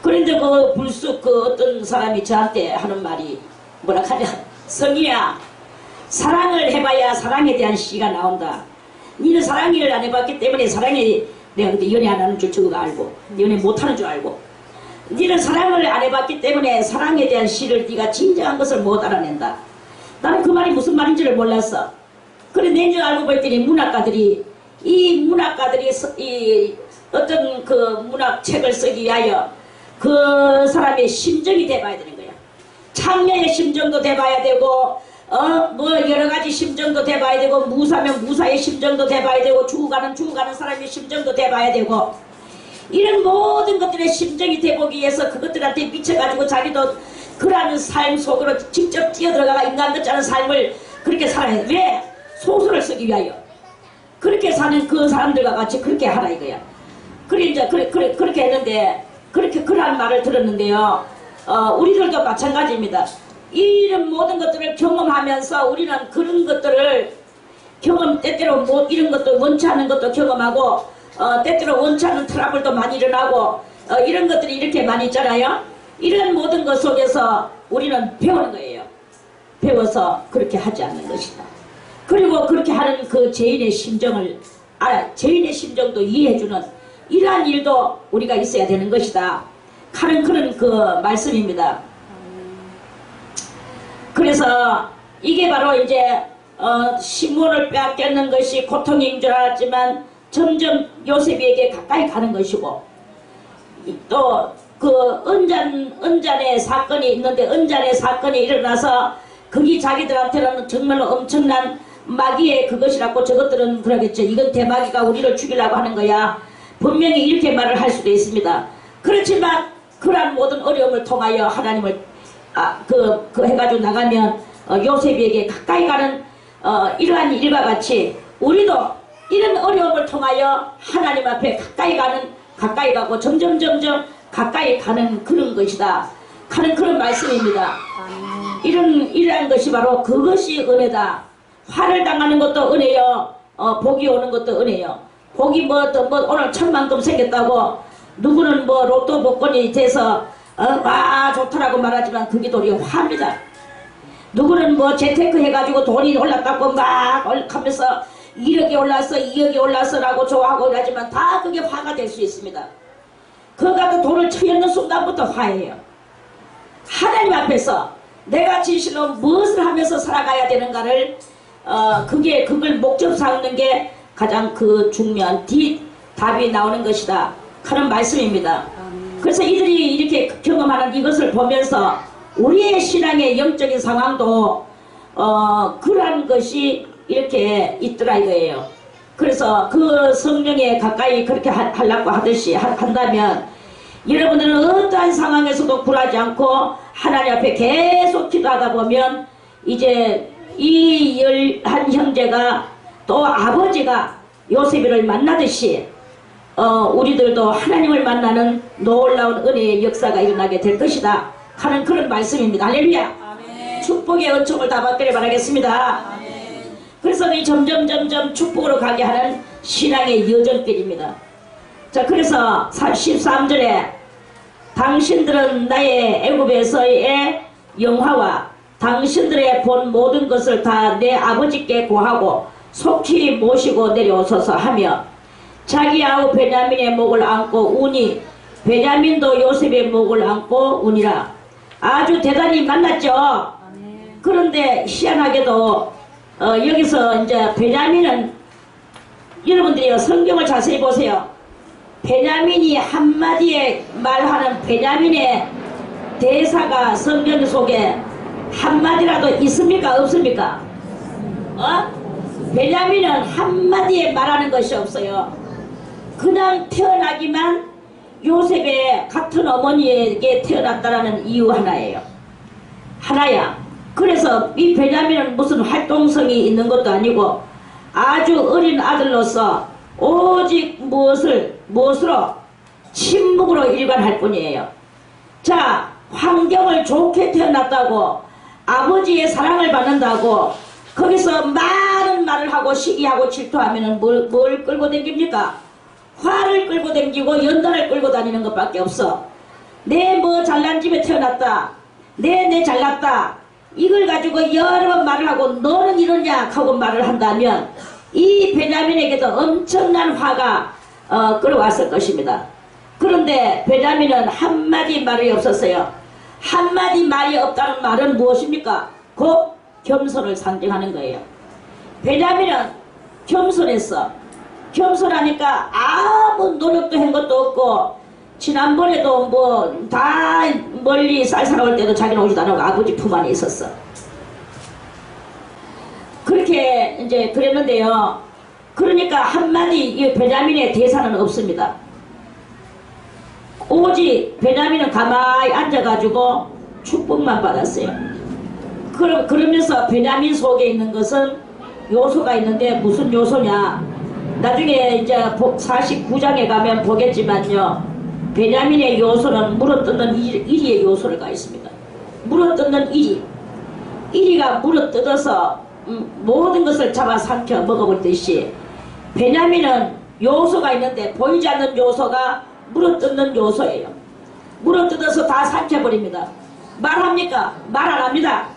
그런데 그 불쑥 그 어떤 사람이 저한테 하는 말이 뭐라 하냐, 성희야 사랑을 해봐야 사랑에 대한 시가 나온다. 니는 사랑을 안 해봤기 때문에 사랑에 내가 근데 연애 안 하는 줄 저거 알고 연애 못하는 줄 알고 니는 사랑을 안 해봤기 때문에 사랑에 대한 시를 네가 진정한 것을 못 알아낸다. 나는 그 말이 무슨 말인지를 몰랐어. 그래 내인 줄 알고 봤더니 문학가들이 이 어떤 그 문학책을 쓰기 위하여 그 사람의 심정이 돼봐야 되는 거야. 창녀의 심정도 돼봐야 되고 뭐 여러가지 심정도 돼봐야 되고 무사면 무사의 심정도 돼봐야 되고 죽어가는 사람의 심정도 돼봐야 되고 이런 모든 것들의 심정이 돼보기 위해서 그것들한테 미쳐가지고 자기도 그러한 삶 속으로 직접 뛰어들어가가 인간 같지 않은 삶을 그렇게 살아야 돼. 왜? 소설을 쓰기 위하여. 그렇게 사는 그 사람들과 같이 그렇게 하라 이거야. 그래 이제 그렇게 했는데 그러한 말을 들었는데요. 우리들도 마찬가지입니다. 이런 모든 것들을 경험하면서 우리는 그런 것들을 때때로 뭐 이런 것도 원치 않는 것도 경험하고 때때로 원치 않는 트러블도 많이 일어나고 이런 것들이 이렇게 많이 있잖아요. 이런 모든 것 속에서 우리는 배우는 거예요. 배워서 그렇게 하지 않는 것이다. 그리고 그렇게 하는 그 죄인의 심정을 죄인의 심정도 이해해주는 이러한 일도 우리가 있어야 되는 것이다 하는 그런 그 말씀입니다. 그래서 이게 바로 이제 시몬을 빼앗겼는 것이 고통인 줄 알았지만 점점 요셉에게 가까이 가는 것이고 또 그 은잔의 사건이 있는데 은잔의 사건이 일어나서 그게 자기들한테는 정말로 엄청난 마귀의 그것이라고 저것들은 그러겠죠. 이건 대마귀가 우리를 죽이려고 하는 거야. 분명히 이렇게 말을 할 수도 있습니다. 그렇지만 그러한 모든 어려움을 통하여 하나님을 해가지고 나가면 요셉에게 가까이 가는 이러한 일과 같이 우리도 이런 어려움을 통하여 하나님 앞에 가까이 가고 점점 가까이 가는 그런 것이다 하는 그런 말씀입니다. 이러한 것이 바로 그것이 은혜다. 화를 당하는 것도 은혜요. 복이 오는 것도 은혜요. 복이 뭐 오늘 천만큼 생겼다고 누구는 뭐 로또 복권이 돼서 와 좋더라고 말하지만 그게 도리어 화입니다. 누구는 뭐 재테크 해가지고 돈이 올랐다고 막 하면서 1억이 올랐어 2억이 올랐어라고 좋아하고 하지만 다 그게 화가 될 수 있습니다. 그가도 돈을 쳐였는 순간부터 화해요. 하나님 앞에서 내가 진실로 무엇을 하면서 살아가야 되는가를 그걸 목적 삼는 게 가장 그 중요한 답이 나오는 것이다 하는 말씀입니다. 그래서 이들이 이렇게 경험하는 이것을 보면서 우리의 신앙의 영적인 상황도 그러한 것이 이렇게 있더라 이거예요. 그래서 그 성령에 가까이 그렇게 하려고 하듯이 한다면 여러분들은 어떠한 상황에서도 굴하지 않고 하나님 앞에 계속 기도하다 보면 이제 이 11형제가 또 아버지가 요셉을 만나듯이 우리들도 하나님을 만나는 놀라운 은혜의 역사가 일어나게 될 것이다 하는 그런 말씀입니다. 할렐루야. 아멘. 축복의 은총을 다 받기를 바라겠습니다. 아멘. 그래서 이 점점 축복으로 가게 하는 신앙의 여정길입니다. 자, 그래서 13절에 당신들은 나의 애굽에서의 영화와 당신들의 본 모든 것을 다 내 아버지께 고하고 속히 모시고 내려오소서 하며 자기 아우 베냐민의 목을 안고 우니 베냐민도 요셉의 목을 안고 우니라. 아주 대단히 만났죠. 그런데 희한하게도 여기서 이제 베냐민은 여러분들이 성경을 자세히 보세요. 베냐민이 한마디에 말하는 베냐민의 대사가 성경 속에 한마디라도 있습니까? 없습니까? 베냐민은 한마디에 말하는 것이 없어요. 그냥 태어나기만 요셉의 같은 어머니에게 태어났다라는 이유 하나야. 그래서 이 베냐민은 무슨 활동성이 있는 것도 아니고 아주 어린 아들로서 오직 무엇으로 침묵으로 일관할 뿐이에요. 자, 환경을 좋게 태어났다고 아버지의 사랑을 받는다고 거기서 많은 말을 하고 시기하고 질투하면 뭘 끌고 다닙니까? 화를 끌고 다니고 연단을 끌고 다니는 것밖에 없어. 내 뭐 잘난 집에 태어났다. 내 잘났다. 이걸 가지고 여러 번 말을 하고 너는 이러냐 하고 말을 한다면 이 베냐민에게도 엄청난 화가 끌어왔을 것입니다. 그런데 베냐민은 한마디 말이 없었어요. 한마디 말이 없다는 말은 무엇입니까? 곧 겸손을 상징하는 거예요. 베냐민은 겸손했어. 겸손하니까 아무 노력도 한 것도 없고 지난번에도 뭐 다 멀리 쌀 사러 올 때도 자기는 오지도 않고 아버지 품 안에 있었어. 그렇게 이제 그랬는데요. 그러니까 한마디 이 베냐민의 대사는 없습니다. 오직 베냐민은 가만히 앉아가지고 축복만 받았어요. 그러면서 베냐민 속에 있는 것은 요소가 있는데 무슨 요소냐? 나중에 이제 49장에 가면 보겠지만요. 베냐민의 요소는 물어뜯는 이리의 요소가 있습니다. 물어뜯는 이리. 이리가 물어뜯어서 모든 것을 잡아삼켜 먹어버리듯이 베냐민은 요소가 있는데 보이지 않는 요소가 물어뜯는 요소예요. 물어뜯어서 다 삼켜버립니다. 말합니까? 말 안합니다.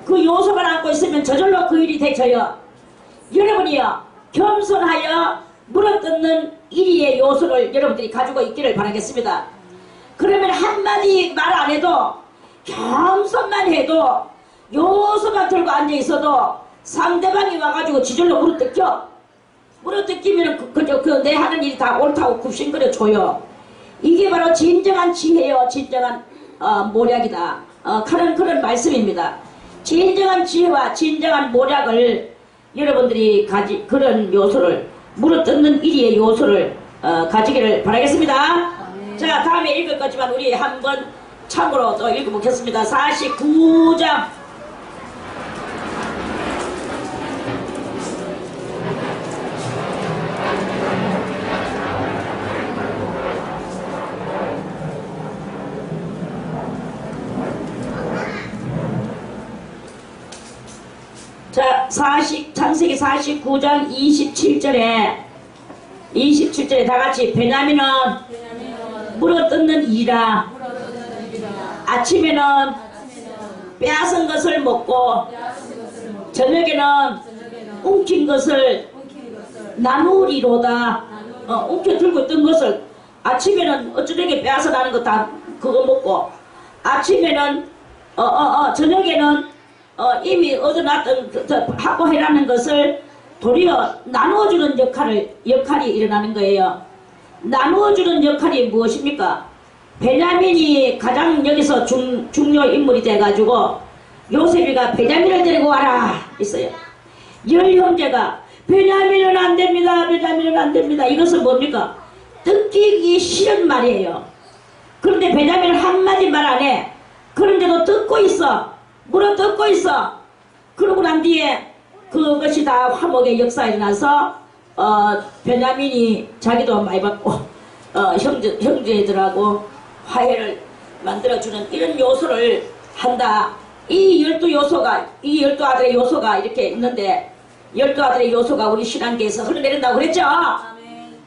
그 요소만 안고 있으면 저절로 그 일이 되져요. 여러분이요 겸손하여 물어뜯는 이리의 요소를 여러분들이 가지고 있기를 바라겠습니다. 그러면 한마디 말 안해도 겸손만 해도 요소만 들고 앉아있어도 상대방이 와가지고 지절로 물어뜯겨. 물어뜯기면 내 하는 일이 다 옳다고 굽신거려 줘요. 이게 바로 진정한 지혜요. 진정한 모략이다. 그런 말씀입니다. 진정한 지혜와 진정한 모략을 여러분들이 그런 요소를 물어뜯는 이리의 요소를 가지기를 바라겠습니다. 자, 다음에 읽을 거지만 우리 한번 참고로 또 읽어보겠습니다. 49장 자, 창세기 49장 27절에 다같이 베냐민은 물어뜯는 이라 아침에는 빼앗은 것을 먹고 저녁에는 움킨 것을 나누리로다. 움켜 들고 있던 것을 아침에는 어쩌게 빼앗아 나는 거 다 그거 먹고 아침에는 저녁에는 이미 얻어놨던 하고 해라는 것을 도리어 나누어주는 역할이 일어나는 거예요. 나누어주는 역할이 무엇입니까? 베냐민이 가장 여기서 중요 인물이 돼가지고 요셉이가 베냐민을 데리고 와라 있어요. 열 형제가 베냐민은 안됩니다. 베냐민은 안됩니다. 이것은 뭡니까? 듣기 싫은 말이에요. 그런데 베냐민은 한마디 말 안해. 그런데도 듣고 있어. 물어뜯고 있어. 그러고 난 뒤에 그것이 다 화목의 역사에 나서 베냐민이 자기도 많이 받고 형제들하고 화해를 만들어주는 이런 요소를 한다. 이 12요소가 이 12아들의 요소가 이렇게 있는데 12아들의 요소가 우리 신앙계에서 흘러내린다고 그랬죠.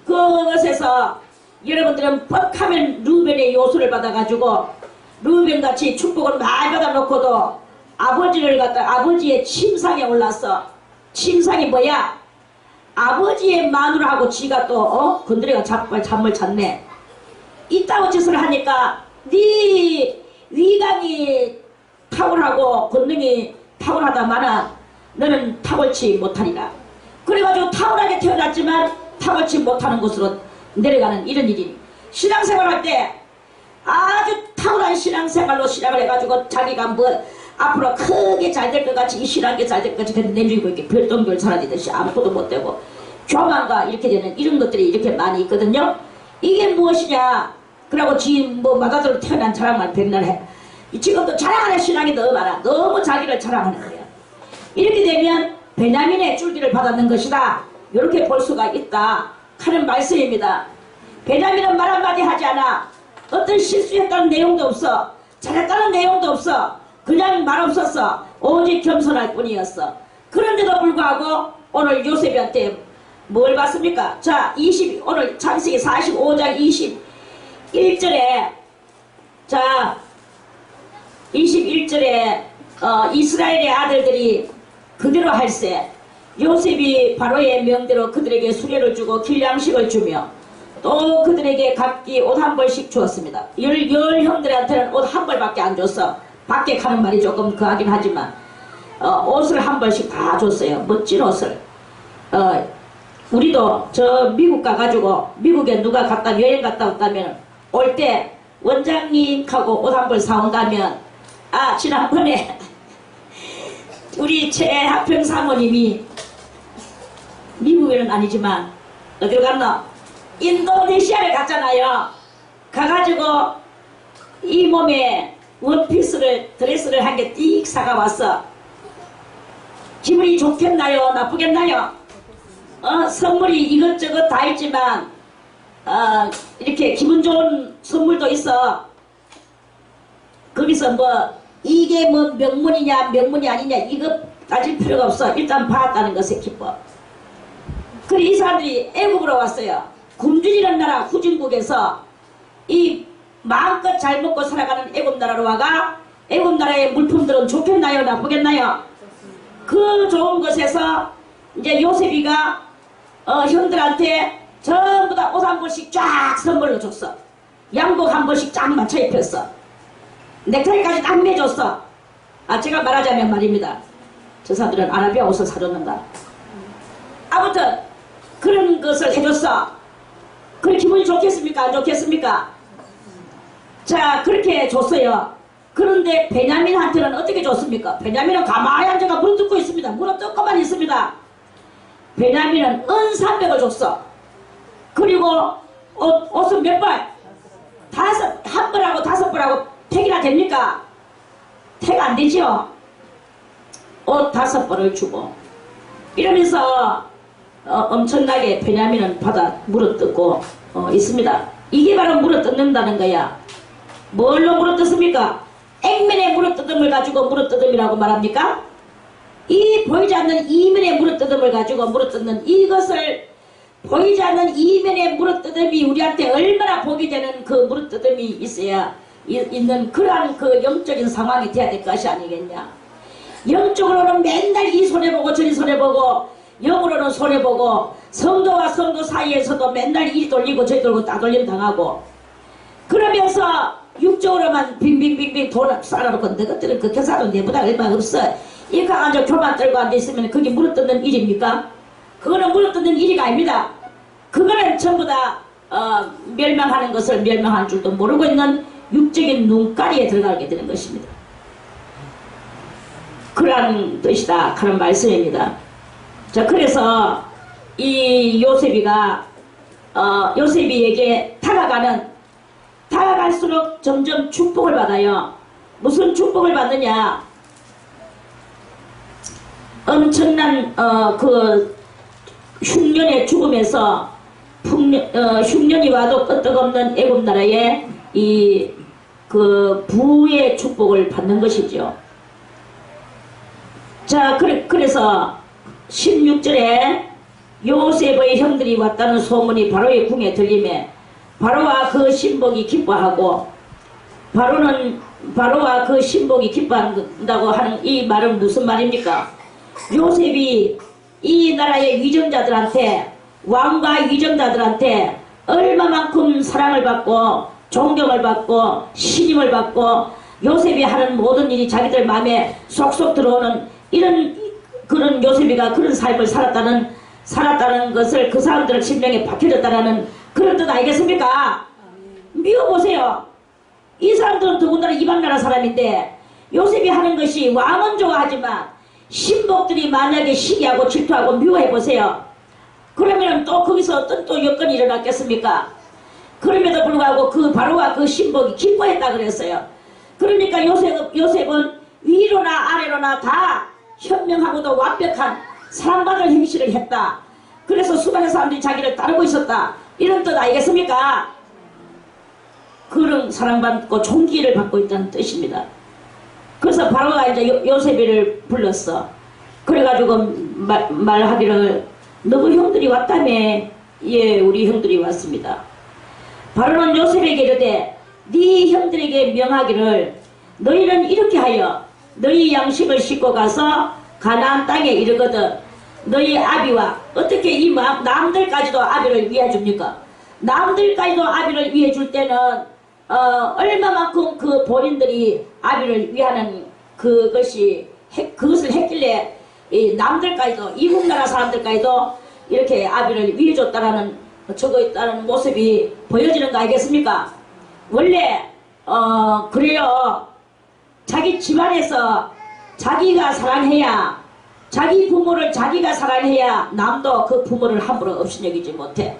그것에서 여러분들은 뻑하면 루벤의 요소를 받아가지고 루벤같이 축복을 많이 받아놓고도 아버지를 갖다 아버지의 침상에 올랐어. 침상이 뭐야? 아버지의 마누라하고 지가 또 건드려가 잠을 잤네. 이따구 짓을 하니까 네 위강이 탁월하고 권능이 탁월하다마는 너는 탁월치 못하리라. 그래가지고 탁월하게 태어났지만 탁월치 못하는 곳으로 내려가는 이런 일이 신앙생활 할 때 아주 탁월한 신앙생활로 시작을 해가지고 자기가 뭐 앞으로 크게 잘 될 것 같이 이 신앙이 잘 될 것 같이 내밀고 이렇게 별똥별 사라지듯이 아무것도 못되고 교만과 이렇게 되는 이런 것들이 이렇게 많이 있거든요. 이게 무엇이냐? 그러고 지금 뭐 마다들로 태어난 자랑만 백날 해. 지금도 자랑하는 신앙이 너무 많아. 너무 자기를 자랑하는 거야. 이렇게 되면 베냐민의 줄기를 받았는 것이다. 이렇게 볼 수가 있다 하는 말씀입니다. 베냐민은 말 한마디 하지 않아. 어떤 실수했다는 내용도 없어. 잘했다는 내용도 없어. 그냥 말 없었어. 오직 겸손할 뿐이었어. 그런데도 불구하고 오늘 요셉한테 뭘 받습니까? 자, 오늘 창세기 45장 21절에 자 21절에 이스라엘의 아들들이 그대로 할세 요셉이 바로의 명대로 그들에게 수레를 주고 길양식을 주며 또 그들에게 각기 옷 한 벌씩 주었습니다. 열 형들한테는 옷 한 벌밖에 안 줬어. 밖에 가는 말이 조금 그하긴 하지만 옷을 한 벌씩 다 줬어요. 멋진 옷을. 우리도 저 미국 가가지고 미국에 누가 여행 갔다 왔다면 올 때 원장님하고 옷 한 벌 사온다면 지난번에 우리 최하평 사모님이 미국에는 아니지만 어디로 갔나? 인도네시아를 갔잖아요. 가가지고 이 몸에 드레스를 한 개 띡 사가 왔어. 기분이 좋겠나요? 나쁘겠나요? 선물이 이것저것 다 있지만 이렇게 기분 좋은 선물도 있어. 거기서 이게 명문이냐 명문이 아니냐 이거 따질 필요가 없어. 일단 봤다는 것에 기뻐. 그래 이 사람들이 애국으로 왔어요. 굶주리는 나라 후진국에서 이 마음껏 잘 먹고 살아가는 애국나라로 와가 애국나라의 물품들은 좋겠나요? 나쁘겠나요? 그 좋은 것에서 이제 요셉이가 형들한테 전부 다 옷 한 벌씩 쫙 선물로 줬어. 양복 한 벌씩 쫙 맞춰 입혔어. 넥타이까지 딱 매줬어. 제가 말하자면 말입니다. 저 사람들은 아라비아 옷을 사줬는가. 아무튼 그런 것을 해줬어. 그래 기분이 좋겠습니까? 안 좋겠습니까? 자 그렇게 줬어요. 그런데 베냐민한테는 어떻게 줬습니까? 베냐민은 가만히 앉아가 물 뜯고 있습니다. 물어 뜯고만 있습니다. 베냐민은 은 300을 줬어. 그리고 옷은 몇 벌? 한 벌하고 5벌하고 택이나 됩니까? 택 안 되죠? 옷 5벌을 주고 이러면서 엄청나게 베냐민은 받아 물어뜯고 있습니다. 이게 바로 물어뜯는다는 거야. 뭘로 물어뜯습니까? 액면에 물어뜯음을 가지고 물어뜯음이라고 말합니까? 이 보이지 않는 이면의 물어뜯음을 가지고 물어뜯는 이것을 보이지 않는 이면의 물어뜯음이 우리한테 얼마나 복이 되는 그 물어뜯음이 있어야 있는 그러한 그 영적인 상황이 돼야 될 것이 아니겠냐. 영적으로는 맨날 이 손해보고 저리 손해보고 영으로는 손해보고 성도와 성도 사이에서도 맨날 이리 돌리고 저리 돌고 따돌림 당하고 그러면서 육적으로만 빙빙빙빙 돈 쌓아놓고 너희들은 그 교사도 내보다 얼마 없어. 이렇게 앉아 교만 떨고 앉아있으면 그게 물어뜯는 일입니까? 그거는 물어뜯는 일이 아닙니다. 그거는 전부 다 멸망하는 것을 멸망한 줄도 모르고 있는 육적인 눈가리에 들어가게 되는 것입니다. 그러한 뜻이다 하는 말씀입니다. 자 그래서 이 요셉이에게 다가갈수록 점점 축복을 받아요. 무슨 축복을 받느냐? 엄청난 그 흉년의 죽음에서 흉년이 와도 끄떡없는 애굽 나라의 이 그 부의 축복을 받는 것이죠. 자 그래서 16절에 요셉의 형들이 왔다는 소문이 바로의 궁에 들리매 바로와 그 신복이 기뻐하고 바로와 그 신복이 기뻐한다고 하는 이 말은 무슨 말입니까? 요셉이 이 나라의 위정자들한테 왕과 위정자들한테 얼마만큼 사랑을 받고 존경을 받고 신임을 받고 요셉이 하는 모든 일이 자기들 마음에 속속 들어오는 이런 그런 요셉이가 그런 삶을 살았다는 것을 그 사람들의 심령에 박혀졌다는 그런 뜻 아니겠습니까? 미워보세요. 이 사람들은 더군다나 이방나라 사람인데 요셉이 하는 것이 왕은 좋아하지만 신복들이 만약에 시기하고 질투하고 미워해보세요. 그러면 또 거기서 어떤 또 여건이 일어났겠습니까? 그럼에도 불구하고 그 바로와 그 신복이 기뻐했다 그랬어요. 그러니까 요셉은 위로나 아래로나 다 현명하고도 완벽한 사랑받을 행실을 했다. 그래서 수많은 사람들이 자기를 따르고 있었다. 이런 뜻 아니겠습니까? 그런 그런 사랑받고 존귀를 받고 있다는 뜻입니다. 그래서 바로가 이제 요셉이를 불렀어. 그래가지고 말하기를 너희 형들이 왔다며. 예, 우리 형들이 왔습니다. 바로는 요셉에게 이르되 네 형들에게 명하기를 너희는 이렇게 하여 너희 양식을 싣고 가서 가나안 땅에 이르거든 너희 아비와 어떻게 이 남들까지도 아비를 위해 줍니까? 남들까지도 아비를 위해 줄 때는 얼마만큼 그 본인들이 아비를 위하는 그것을 했길래 이 남들까지도 이국나라 사람들까지도 이렇게 아비를 위해 줬다라는 적어 있다는 모습이 보여지는 거 아니겠습니까? 원래 그래요. 자기 집안에서 자기가 사랑해야 자기 부모를 자기가 사랑해야 남도 그 부모를 함부로 업신여기지 못해.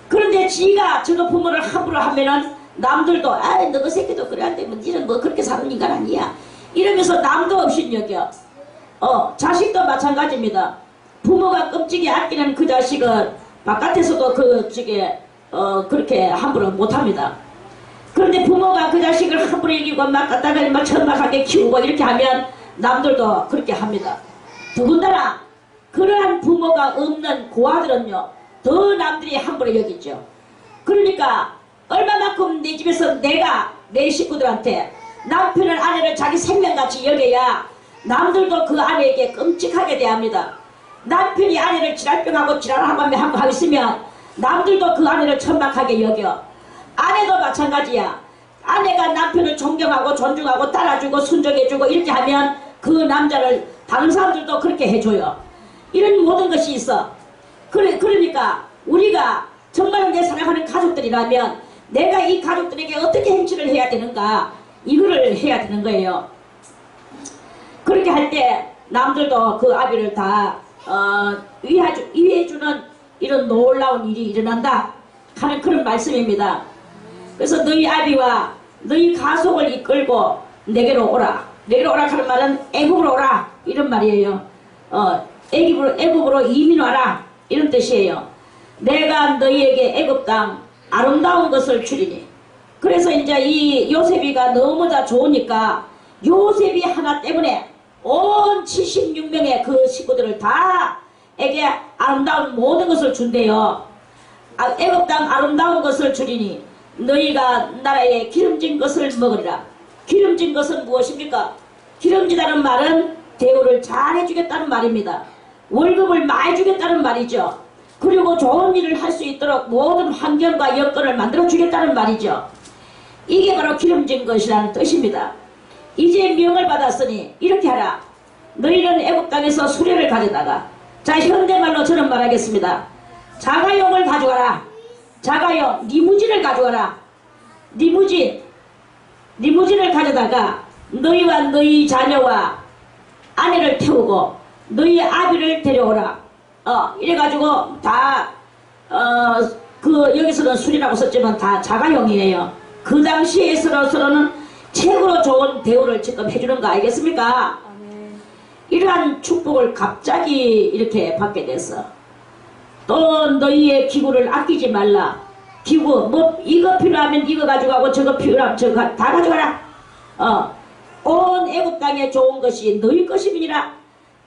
그런데 지가 저거 부모를 함부로 하면은 남들도 너그 새끼도 그래 안 되면 니는 뭐 그렇게 사는 인간 아니야 이러면서 남도 업신여겨. 자식도 마찬가지입니다. 부모가 끔찍이 아끼는 그 자식은 바깥에서도 그렇게 함부로 못합니다. 그런데 부모가 그 자식을 함부로 이기고 막 갖다가 막 천박하게 키우고 이렇게 하면 남들도 그렇게 합니다. 더군다나 그러한 부모가 없는 고아들은요 더 남들이 함부로 여기죠. 그러니까 얼마만큼 내 집에서 내가 내 식구들한테 남편을 아내를 자기 생명같이 여겨야 남들도 그 아내에게 끔찍하게 대합니다. 남편이 아내를 지랄병하고 지랄하고 있으면 남들도 그 아내를 천박하게 여겨. 아내도 마찬가지야. 아내가 남편을 존경하고 존중하고 따라주고 순종해주고 이렇게 하면 그 남자를 다른 사람들도 그렇게 해줘요. 이런 모든 것이 있어. 그러니까 우리가 정말 내 사랑하는 가족들이라면 내가 이 가족들에게 어떻게 행치를 해야 되는가 이거를 해야 되는 거예요. 그렇게 할 때 남들도 그 아비를 다 위해주는 이런 놀라운 일이 일어난다 하는 그런 말씀입니다. 그래서 너희 아비와 너희 가속을 이끌고 내게로 오라. 내게로 오라 하는 말은 애굽으로 오라 이런 말이에요. 애굽으로 이민 와라 이런 뜻이에요. 내가 너희에게 애굽 땅 아름다운 것을 주리니. 그래서 이제 이 요셉이가 너무 다 좋으니까 요셉이 하나 때문에 온 76명의 그 식구들을 다 에게 아름다운 모든 것을 준대요. 애굽 땅 아름다운 것을 주리니 너희가 나라에 기름진 것을 먹으리라. 기름진 것은 무엇입니까? 기름지다는 말은 대우를 잘 해주겠다는 말입니다. 월급을 많이 주겠다는 말이죠. 그리고 좋은 일을 할 수 있도록 모든 환경과 여건을 만들어 주겠다는 말이죠. 이게 바로 기름진 것이라는 뜻입니다. 이제 명을 받았으니 이렇게 하라. 너희는 애굽 땅에서 수레를 가져다가, 자 현대말로 저는 말하겠습니다. 자가용을 가져가라. 자가용 리무진을 가져가라. 리무진을 가져다가 너희와 너희 자녀와 아내를 태우고 너희 아비를 데려오라. 이래가지고 다 여기서는 술이라고 썼지만 다 자가용이에요. 그 당시에 서로는 최고로 좋은 대우를 지금 해주는 거 알겠습니까? 이러한 축복을 갑자기 이렇게 받게 됐어. 또 너희의 기구를 아끼지 말라. 기구 뭐 이거 필요하면 이거 가져가고 저거 필요하면 저거 다 가져가라. 온 애굽 땅에 좋은 것이 너희 것이니라.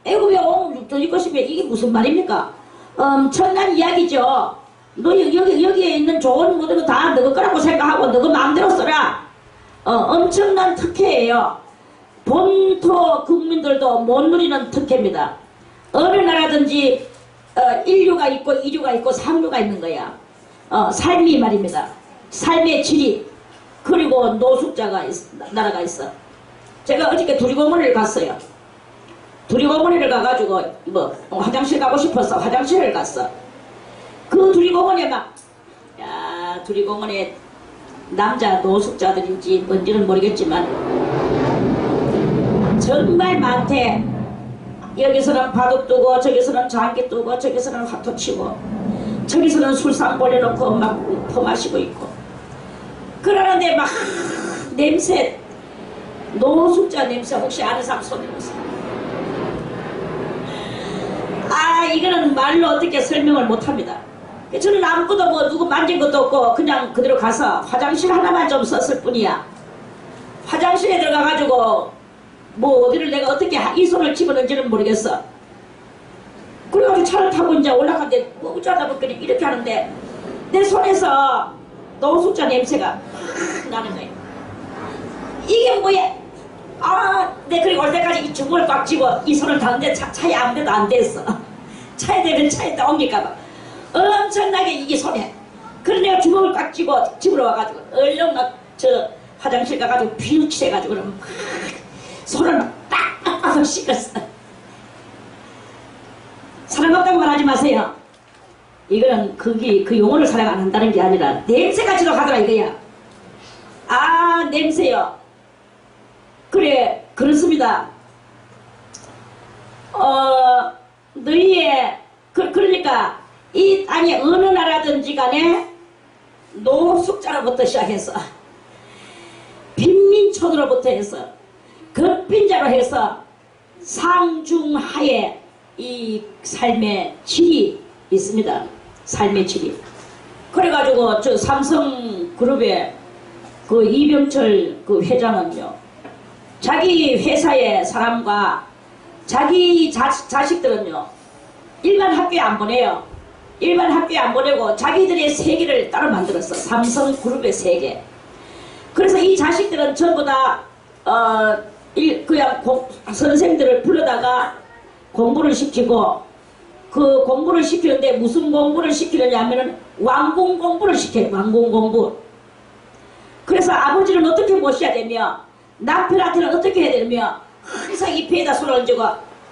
애굽에 온 너희 것이면 이게 무슨 말입니까? 엄청난 이야기죠. 너희 여기에 있는 좋은 모든 거 다 너희 거라고 생각하고 너희 마음대로 써라. 엄청난 특혜예요. 본토 국민들도 못 누리는 특혜입니다. 어느 나라든지 인류가 있고 이류가 있고 상류가 있는 거야. 삶이 말입니다. 삶의 질이. 그리고 노숙자가 나라가 있어. 제가 어저께 두리고문을 갔어요. 두리고문을 가가지고 화장실 가고 싶어서 화장실을 갔어. 그 두리고문에 두리고문에 남자 노숙자들인지 뭔지는 모르겠지만 정말 많대. 여기서는 바둑 두고 저기서는 장기 두고 저기서는 화투 치고 저기서는 술상 벌려놓고 막 퍼마시고 있고 그러는데 막 냄새, 노숙자 냄새 혹시 아는 사람 손 들어보세요. 이거는 말로 어떻게 설명을 못합니다. 저는 아무것도 뭐 누구 만진 것도 없고 그냥 그대로 가서 화장실 하나만 좀 썼을 뿐이야. 화장실에 들어가가지고 뭐 어디를 내가 어떻게 이 손을 집어넣는지는 모르겠어. 그래가지고 차를 타고 이제 올라갔는데 뭐 어쩌다 보니까 이렇게 하는데 내 손에서 노숙자 냄새가 확 나는 거예요. 이게 뭐야? 내 그리고 올 때까지 이 주먹을 꽉 쥐고 이 손을 닿는데 차에 아무 데도 안 됐어. 차에 대면 차에다 옮길까봐 엄청나게 이게 손에. 그래 내가 주먹을 꽉 쥐고 집으로 와가지고 얼른 막 저 화장실 가가지고 비누칠해가지고 막 손을 막 빡빡 씻었어. 사랑한다고 말하지 마세요. 이거는 그 용어를 사랑 안 한다는 게 아니라 냄새가 지독하더라 이거야. 냄새요. 그래 그렇습니다. 너희의 그러니까 이 땅에 어느 나라든지 간에 노숙자로부터 시작해서 빈민촌으로부터 해서 급빈자로 해서 상중하에 이 삶의 질이 있습니다. 삶의 질이. 그래가지고 저 삼성그룹의 그 이병철 그 회장은요, 자기 회사의 사람과 자기 자식들은요 일반 학교에 안 보내요. 일반 학교에 안 보내고 자기들의 세계를 따로 만들었어. 삼성그룹의 세계. 그래서 이 자식들은 전부 다 그냥 선생들을 불러다가 공부를 시키고, 그 공부를 시키는데 무슨 공부를 시키느냐 하면은 왕궁 공부를 시켜요. 왕궁 공부. 그래서 아버지는 어떻게 모셔야 되며 남편한테는 어떻게 해야 되며 항상 이 배에다 손을 얹고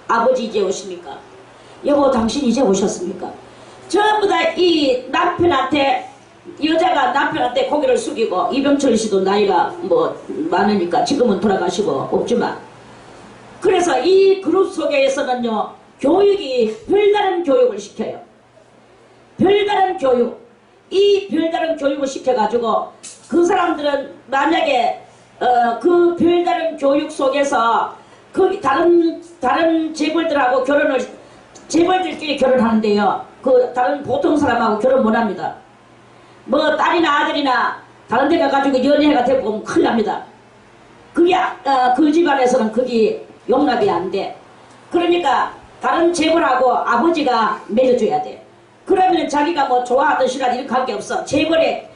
아버지 이제 오십니까? 여보 당신 이제 오셨습니까? 전부 다 이 남편한테, 여자가 남편한테 고개를 숙이고, 이병철 씨도 나이가 뭐 많으니까 지금은 돌아가시고 없지만, 그래서 이 그룹 속에서는요 교육이 별다른 교육을 시켜요. 별다른 교육. 이 별다른 교육을 시켜가지고 그 사람들은 만약에 그 별다른 교육 속에서 그 다른 재벌들하고 재벌들끼리 결혼하는데요, 그 다른 보통 사람하고 결혼 못합니다. 뭐 딸이나 아들이나 다른 데 가가지고 연애가 되고 보면 큰일 납니다. 그게 그 집안에서는 그게 용납이 안 돼. 그러니까 다른 재벌하고 아버지가 맺어줘야 돼. 그러면 자기가 뭐 좋아하든 싫어하든 이렇게 할 게 없어. 재벌에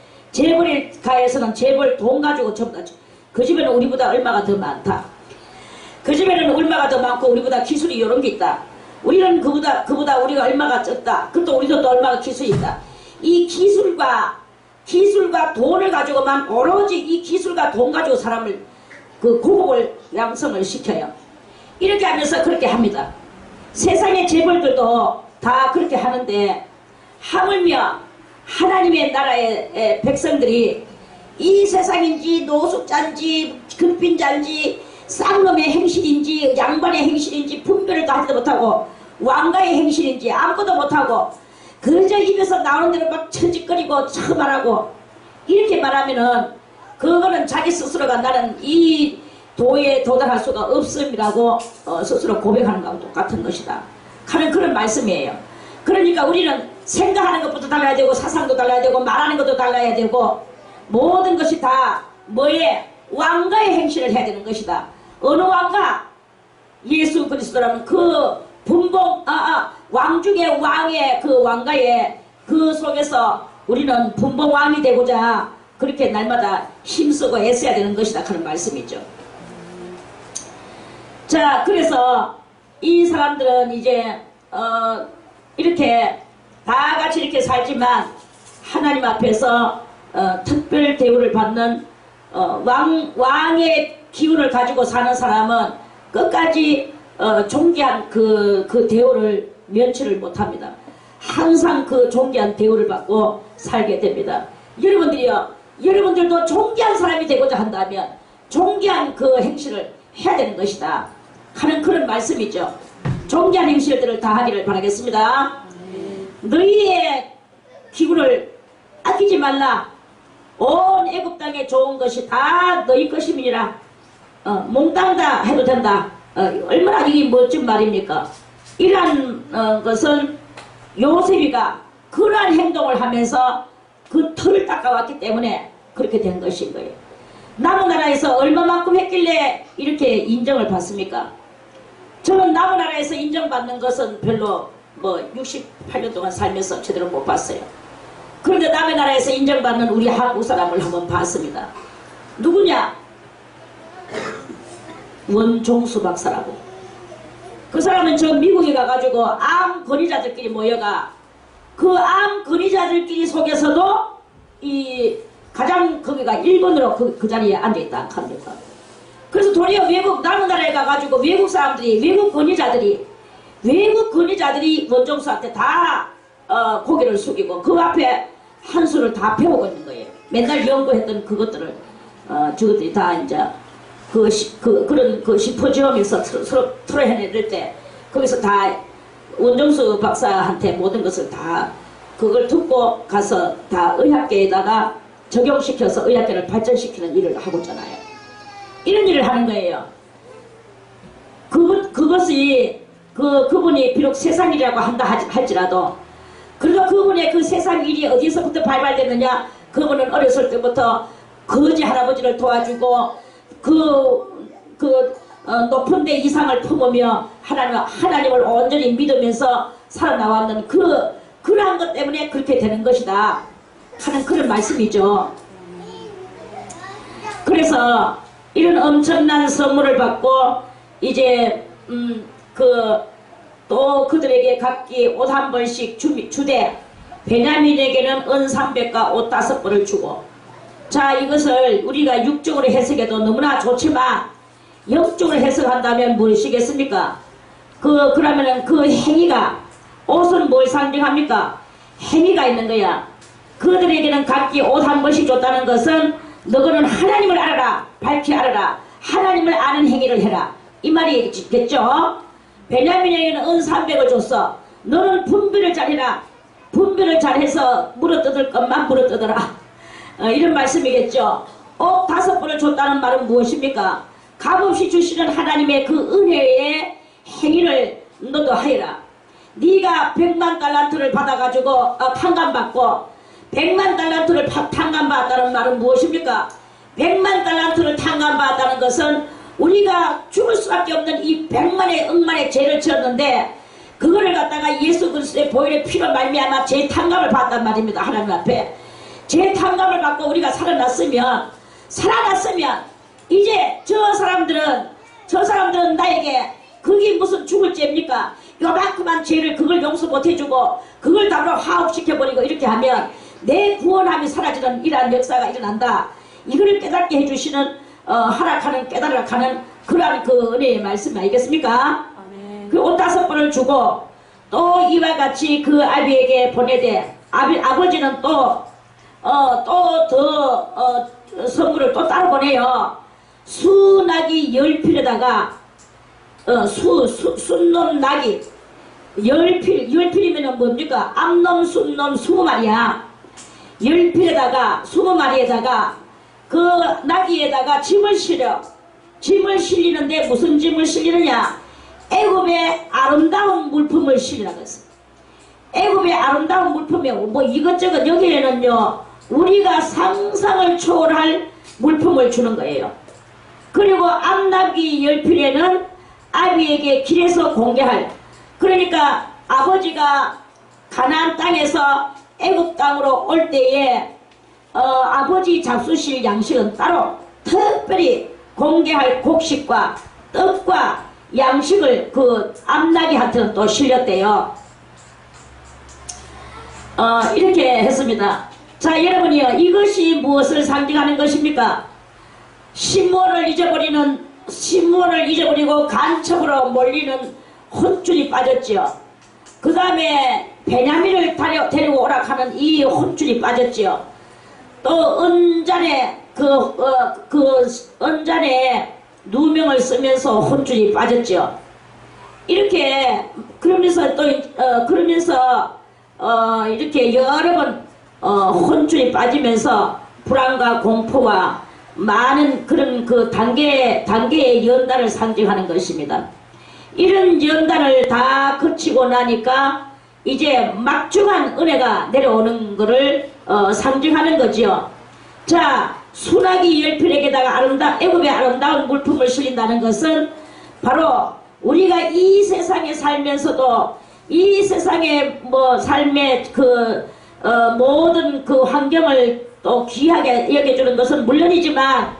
가에서는 재벌 돈 가지고 전부 다, 그 집에는 우리보다 얼마가 더 많다. 그 집에는 얼마가 더 많고 우리보다 기술이 이런 게 있다. 우리는 그보다 우리가 얼마가 적다. 그또 우리도 또 얼마가 기술이 있다. 이 기술과 돈을 가지고만, 오로지 이 기술과 돈 가지고 사람을 그 고급을 양성을 시켜요. 이렇게 하면서 그렇게 합니다. 세상의 재벌들도 다 그렇게 하는데, 하물며 하나님의 나라의 백성들이 이 세상인지 노숙자인지 급빈자인지 쌍놈의 행실인지 양반의 행실인지 분별을 다 하지도 못하고 왕가의 행실인지 아무것도 못하고 그저 입에서 나오는 대로 막 천짓거리고 처말하고 이렇게 말하면은 그거는 자기 스스로가 나는 이 도에 도달할 수가 없음이라고 스스로 고백하는 것과 똑같은 것이다 하는 그런 말씀이에요. 그러니까 우리는 생각하는 것부터 달라야 되고 사상도 달라야 되고 말하는 것도 달라야 되고 모든 것이 다 뭐에 왕가의 행실을 해야 되는 것이다. 어느 왕가? 예수 그리스도라면 그 분봉 왕 중에 왕의 그 왕가의 그 속에서 우리는 분봉왕이 되고자 그렇게 날마다 힘쓰고 애써야 되는 것이다 하는 말씀이죠. 자, 그래서 이 사람들은 이제 이렇게 다 같이 이렇게 살지만 하나님 앞에서 특별 대우를 받는 왕의 기운을 가지고 사는 사람은 끝까지 존귀한 그 대우를 면치를 못합니다. 항상 그 존귀한 대우를 받고 살게 됩니다. 여러분들도 존귀한 사람이 되고자 한다면 존귀한 그 행실을 해야 되는 것이다 하는 그런 말씀이죠. 존귀한 행실들을 다 하기를 바라겠습니다. 너희의 기구를 아끼지 말라. 온 애굽 땅에 좋은 것이 다 너희 것임이니라. 몽땅 다 해도 된다. 얼마나 이게 멋진 말입니까? 이러한 것은 요셉이가 그러한 행동을 하면서 그 털을 닦아왔기 때문에 그렇게 된 것인 거예요. 남의 나라에서 얼마만큼 했길래 이렇게 인정을 받습니까? 저는 남의 나라에서 인정받는 것은 별로 68년 동안 살면서 제대로 못 봤어요. 그런데 남의 나라에서 인정받는 우리 한국 사람을 한번 봤습니다. 누구냐? 원종수 박사라고. 그 사람은 저 미국에 가가지고 암 권위자들끼리 모여가 그 암 권위자들끼리 속에서도 이 가장 거기가 1번으로 그 자리에 앉아있다 합니다. 그래서 도리어 외국 남의 나라에 가가지고 외국 사람들이 외국 권위자들이 원종수한테 다 고개를 숙이고 그 앞에 한 수를 다 배우고 있는 거예요. 맨날 연구했던 그것들을 저것들이 다 이제 그런 심포지엄에서 서로 토론해낼 때 거기서 다 원종수 박사한테 모든 것을 다 그걸 듣고 가서 다 의학계에다가 적용시켜서 의학계를 발전시키는 일을 하고 있잖아요. 이런 일을 하는 거예요. 그것이 그분이 비록 세상 일이라고 한다 할지라도 그리고 그분의 그 세상 일이 어디서부터 발발됐느냐? 그분은 어렸을 때부터 거지 할아버지를 도와주고 높은 데 이상을 품으며 하나님을 온전히 믿으면서 살아나왔는 그러한 것 때문에 그렇게 되는 것이다 하는 그런 말씀이죠. 그래서 이런 엄청난 선물을 받고 이제 또 그들에게 각기 옷 한 벌씩 주되 베냐민에게는 은 300과 옷 5벌을 주고. 자, 이것을 우리가 육적으로 해석해도 너무나 좋지만 영적으로 해석한다면 무엇이겠습니까? 그러면은 그 행위가 옷은 뭘 상징합니까? 행위가 있는 거야. 그들에게는 각기 옷 한 벌씩 줬다는 것은 너희는 하나님을 알아라, 밝히 알아라, 하나님을 아는 행위를 해라 이 말이겠죠. 베냐민에게는 은 300을 줬어. 너는 분별을 잘해라. 분별을 잘해서 물어뜯을 것만 물어뜯어라. 이런 말씀이겠죠. 옷 5벌을 줬다는 말은 무엇입니까? 값없이 주시는 하나님의 그 은혜의 행위를 너도 하여라. 네가 100만 달란트를 받아가지고 탕감받고 100만 달란트를 탕감받았다는 말은 무엇입니까? 100만 달란트를 탕감받았다는 것은 우리가 죽을 수밖에 없는 이 100만의 억만의 죄를 지었는데 그거를 갖다가 예수 그리스도의 보혈의 피로 말미암아 죄 탕감을 받았단 말입니다. 하나님 앞에 죄 탕감을 받고 우리가 살아났으면 이제 저 사람들은 나에게 그게 무슨 죽을 죄입니까? 요만큼한 죄를 그걸 용서 못해주고 그걸 다로 화업시켜버리고 이렇게 하면 내 구원함이 사라지는 이러한 역사가 일어난다. 이거를 깨닫게 해주시는 깨달아가는 그러한 그 은혜의 말씀 아니겠습니까? 그 옷 5벌을 주고 또 이와 같이 그 아비에게 보내되 아버지는 또 더 선물을 또 따로 보내요. 수나기 10필에다가 순놈 나기 10필이면 뭡니까? 암놈 순놈 20마리야 10필에다가 20마리에다가 그 나귀에다가 짐을 실리는데 무슨 짐을 실리느냐? 애굽의 아름다운 물품을 실리라고 했어. 애굽의 아름다운 물품이 이것저것 여기에는요 우리가 상상을 초월할 물품을 주는 거예요. 그리고 암나귀 10필에는 아비에게 길에서 공개할, 그러니까 아버지가 가나안 땅에서 애굽 땅으로 올 때에 아버지 잡수실 양식은 따로 특별히 공개할 곡식과 떡과 양식을 그 암나귀한테는 또 실렸대요. 이렇게 했습니다. 자, 여러분이요, 이것이 무엇을 상징하는 것입니까? 신문을 잊어버리고 간첩으로 몰리는 혼쭐이 빠졌지요. 그 다음에 베냐민을 데리고 오라 하는 이 혼쭐이 빠졌지요. 또 은잔에 은잔에 누명을 쓰면서 혼쭐이 빠졌죠. 이렇게 그러면서 이렇게 여러 번 혼쭐이 빠지면서 불안과 공포와 많은 그런 그 단계의 연단을 상징하는 것입니다. 이런 연단을 다 거치고 나니까 이제 막중한 은혜가 내려오는 것을 상징하는 거지요. 자, 순하기 열필에게다가 애굽의 아름다운 물품을 실린다는 것은 바로 우리가 이 세상에 살면서도 이 세상의 삶의 모든 그 환경을 또 귀하게 여겨주는 것은 물론이지만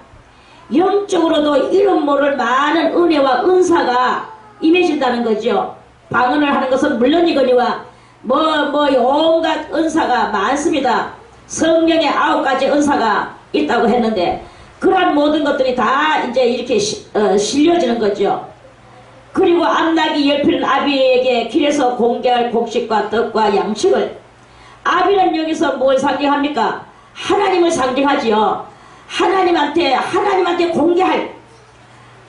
영적으로도 이름 모를 많은 은혜와 은사가 임해진다는 거죠. 방언을 하는 것은 물론이거니와 온갖 은사가 많습니다. 성령의 9가지 은사가 있다고 했는데 그러한 모든 것들이 다 이제 이렇게 실려지는 거죠. 그리고 암나기 열필은 아비에게 길에서 공개할 곡식과 떡과 양식을, 아비는 여기서 뭘 상징합니까? 하나님을 상징하지요. 하나님한테 공개할,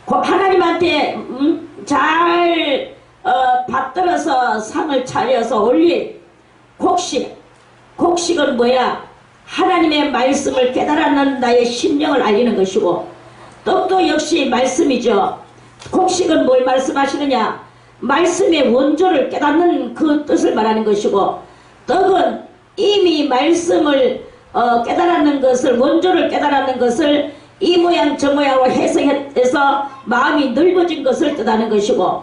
하나님한테 잘 받들어서 상을 차려서 올릴 곡식은 뭐야? 하나님의 말씀을 깨달았는 나의 심령을 알리는 것이고, 떡도 역시 말씀이죠. 곡식은 뭘 말씀하시느냐? 말씀의 원조를 깨닫는 그 뜻을 말하는 것이고, 떡은 이미 말씀을 깨달았는 것을, 원조를 깨달았는 것을 이 모양 저 모양으로 해석해서 마음이 넓어진 것을 뜻하는 것이고,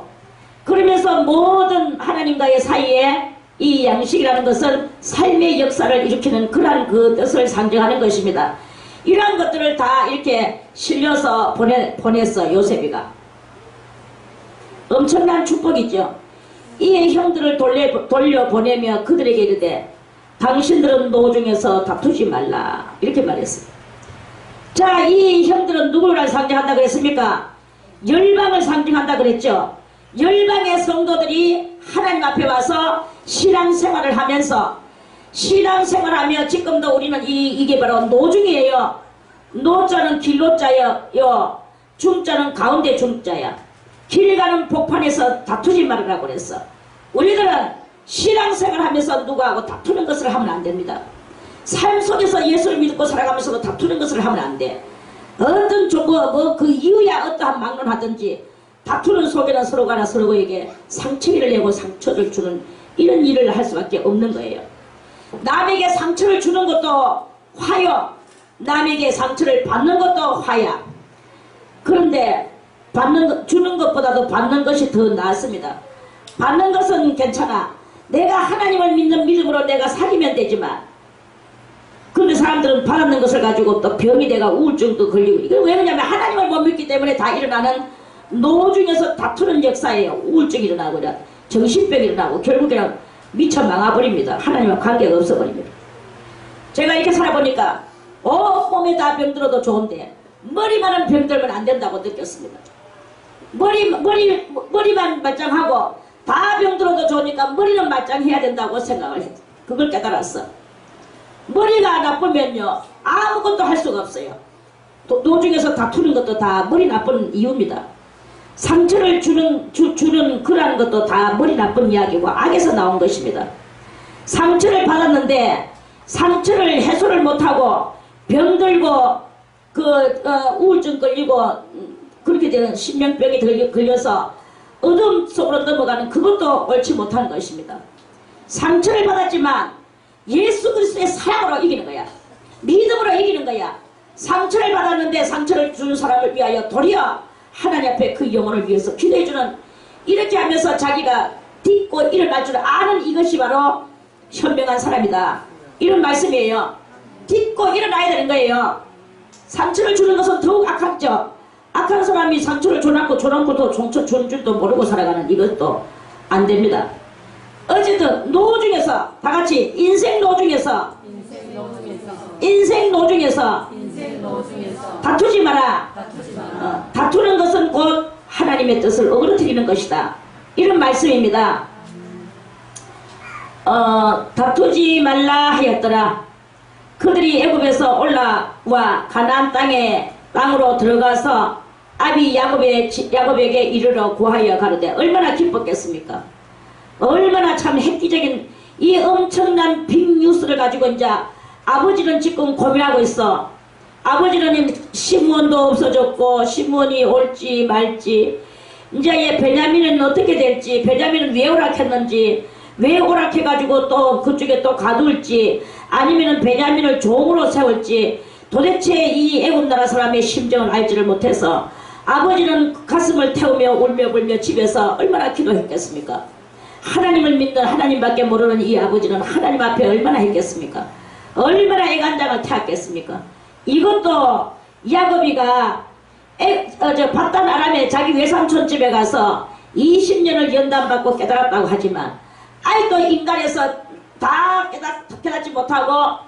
그러면서 모든 하나님과의 사이에 이 양식이라는 것은 삶의 역사를 일으키는 그러한 그 뜻을 상징하는 것입니다. 이러한 것들을 다 이렇게 실려서 보냈어, 요셉이가. 엄청난 축복이죠. 이 형들을 돌려보내며 그들에게 이르되 당신들은 노중에서 다투지 말라, 이렇게 말했어요. 자, 이 형들은 누구를 상징한다 그랬습니까? 열방을 상징한다 그랬죠. 열방의 성도들이 하나님 앞에 와서 신앙생활을 하면서, 신앙생활하며 지금도 우리는 이게 바로 노중이에요. 노자는 길노자요, 중자는 가운데 중자야. 길 가는 복판에서 다투지 말으라고 그랬어. 우리들은 신앙생활 하면서 누구하고 다투는 것을 하면 안 됩니다. 삶 속에서 예수를 믿고 살아가면서도 다투는 것을 하면 안 돼. 어떤 그 이유야 어떠한 막론하든지 다투는 속에는 서로가 서로에게 상처를 내고 상처를 주는 이런 일을 할 수밖에 없는 거예요. 남에게 상처를 주는 것도 화요, 남에게 상처를 받는 것도 화야. 그런데 주는 것보다도 받는 것이 더 낫습니다. 받는 것은 괜찮아. 내가 하나님을 믿는 믿음으로 내가 살이면 되지만, 그런데 사람들은 받는 것을 가지고 또 병이 돼가 우울증도 걸리고, 이건 왜 그러냐면 하나님을 못 믿기 때문에 다 일어나는 노중에서 다투는 역사예요. 우울증이 일어나고 정신병이 일어나고 결국에는 미쳐 망해버립니다. 하나님과 관계가 없어버립니다. 제가 이렇게 살아보니까 몸에 다 병들어도 좋은데 머리만은 병들면 안 된다고 느꼈습니다. 머리만 말짱하고 다 병들어도 좋으니까 머리는 말짱해야 된다고 생각을 했어. 그걸 깨달았어. 머리가 나쁘면요 아무것도 할 수가 없어요. 노중에서 다투는 것도 다 머리 나쁜 이유입니다. 상처를 주는 그러한 것도 다 머리 나쁜 이야기고 악에서 나온 것입니다. 상처를 받았는데 상처를 해소를 못하고 병들고 우울증 걸리고 그렇게 되는 신명병이 걸려서 어둠 속으로 넘어가는 그것도 옳지 못한 것입니다. 상처를 받았지만 예수 그리스도의 사랑으로 이기는 거야. 믿음으로 이기는 거야. 상처를 받았는데 상처를 주는 사람을 위하여 도리어 하나님 앞에 그 영혼을 위해서 기도해주는, 이렇게 하면서 자기가 딛고 일어날 줄 아는 이것이 바로 현명한 사람이다, 이런 말씀이에요. 딛고 일어나야 되는 거예요. 상처를 주는 것은 더욱 악하죠. 악한 사람이 상처를 줘놓고 또 종처 주는 줄도 모르고 살아가는 이것도 안 됩니다. 어쨌든 노중에서 다같이 인생 노중에서 다투지 마라. 다투는 것은 곧 하나님의 뜻을 어그러뜨리는 것이다, 이런 말씀입니다. 다투지 말라 하였더라. 그들이 애굽에서 올라와 가나안 땅으로 들어가서 아비 야곱에게 이르러 구하여 가로되 얼마나 기뻤겠습니까? 얼마나 참 획기적인 이 엄청난 빅뉴스를 가지고 이제 아버지는 지금 고민하고 있어. 아버지는 시므온도 없어졌고 시므온이 올지 말지, 이제 베냐민은 어떻게 될지, 베냐민은 왜 오락했는지, 왜 오락해가지고 또 그쪽에 또 가둘지 아니면은 베냐민을 종으로 세울지 도대체 이 애굽나라 사람의 심정을 알지를 못해서 아버지는 가슴을 태우며 울며 불며 집에서 얼마나 기도했겠습니까? 하나님을 믿는 하나님밖에 모르는 이 아버지는 하나님 앞에 얼마나 했겠습니까? 얼마나 애간장을 태웠겠습니까? 이것도 야곱이가 바단 아람에 자기 외삼촌 집에 가서 20년을 연단받고 깨달았다고 하지만 아직도 인간에서 다 깨닫지 못하고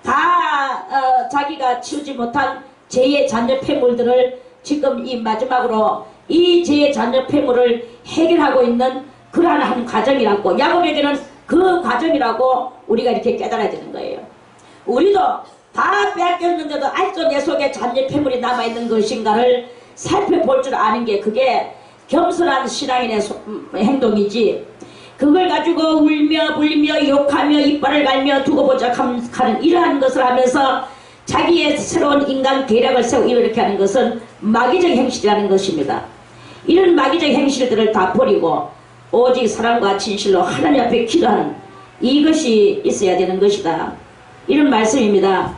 다 자기가 치우지 못한 죄의 잔여 폐물들을 지금 이 마지막으로 이 죄의 잔여 폐물을 해결하고 있는 그러한 한 과정이라고 야곱에게는 그 과정이라고 우리가 이렇게 깨달아야 되는 거예요. 우리도 다 빼앗겼는데도 아직도 내 속에 잔여 폐물이 남아있는 것인가를 살펴볼 줄 아는 게 그게 겸손한 신앙인의 행동이지 그걸 가지고 울며 불리며 욕하며 이빨을 갈며 두고 보자 하는 이러한 것을 하면서 자기의 새로운 인간 계략을 세우고 이렇게 하는 것은 마귀적 행실이라는 것입니다. 이런 마귀적 행실들을 다 버리고 오직 사랑과 진실로 하나님 앞에 기도하는 이것이 있어야 되는 것이다. 이런 말씀입니다.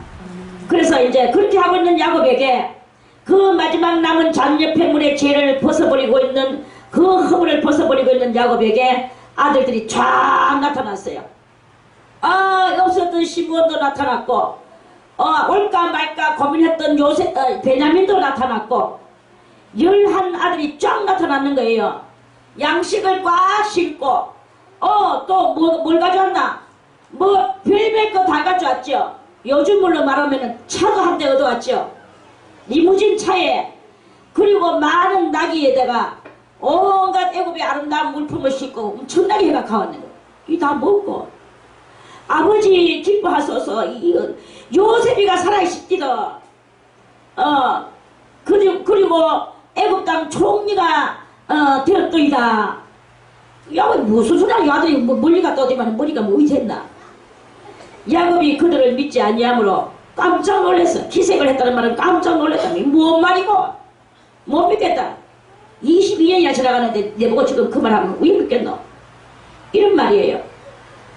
그래서 이제 그렇게 하고 있는 야곱에게 그 마지막 남은 잔여 폐물의 죄를 벗어버리고 있는 그 허물을 벗어버리고 있는 야곱에게 아들들이 쫙 나타났어요. 없었던 시므온도 나타났고 올까 말까 고민했던 베냐민도 나타났고 11 아들이 쫙 나타났는 거예요. 양식을 꽉 싣고 또 뭘 가져왔나? 뭐 별별 거 다 가져왔죠. 요즘으로 말하면 차도 한 대 얻어왔죠. 리무진 차에 그리고 많은 나귀에다가 온갖 애굽의 아름다운 물품을 싣고 엄청나게 해가 가왔는 거예요. 이 다 먹고 아버지 기뻐하소서 요셉이가 살아있시디다. 그리고 애굽 땅 총리가 되었더이다. 야 무슨 소리야 아들이 멀리 갔다 오더만 머리가 뭐 이랬나. 야곱이 그들을 믿지 아니하므로 깜짝 놀랐어. 기색을 했다는 말은 깜짝 놀랐다. 뭔 말이고 못 믿겠다. 22년이나 지나가는데 내보고 지금 그 말하면 왜 믿겠노? 이런 말이에요.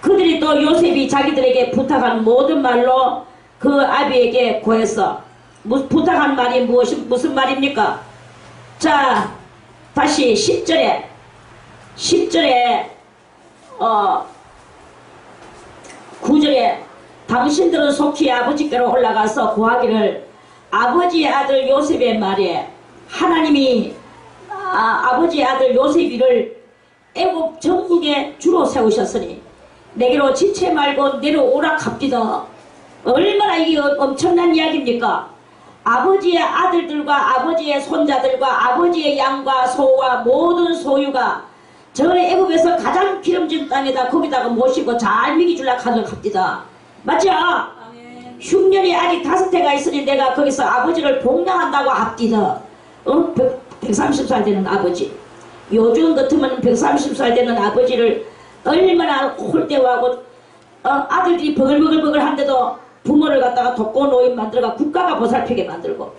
그들이 또 요셉이 자기들에게 부탁한 모든 말로 그 아비에게 고했어. 부탁한 말이 무슨 말입니까? 자 다시 10절에 9절에 당신들은 속히 아버지께로 올라가서 구하기를 아버지의 아들 요셉의 말에 하나님이 아버지의 아들 요셉이를 애굽 전국에 주로 세우셨으니 내게로 지체 말고 내려오라 갑디다. 얼마나 이게 엄청난 이야기입니까? 아버지의 아들들과 아버지의 손자들과 아버지의 양과 소와 모든 소유가 저 애굽에서 가장 기름진 땅에다 거기다가 모시고 잘 먹이줄라 가져갑디다. 맞죠? 흉년이 아직 5해가 있으니 내가 거기서 아버지를 복양한다고 합디다. 130살 되는 아버지. 요즘 같으면 130살 되는 아버지를 얼마나 홀대하고 아들들이 버글버글 한데도 부모를 갖다가 독고 노인 만들어가 국가가 보살피게 만들고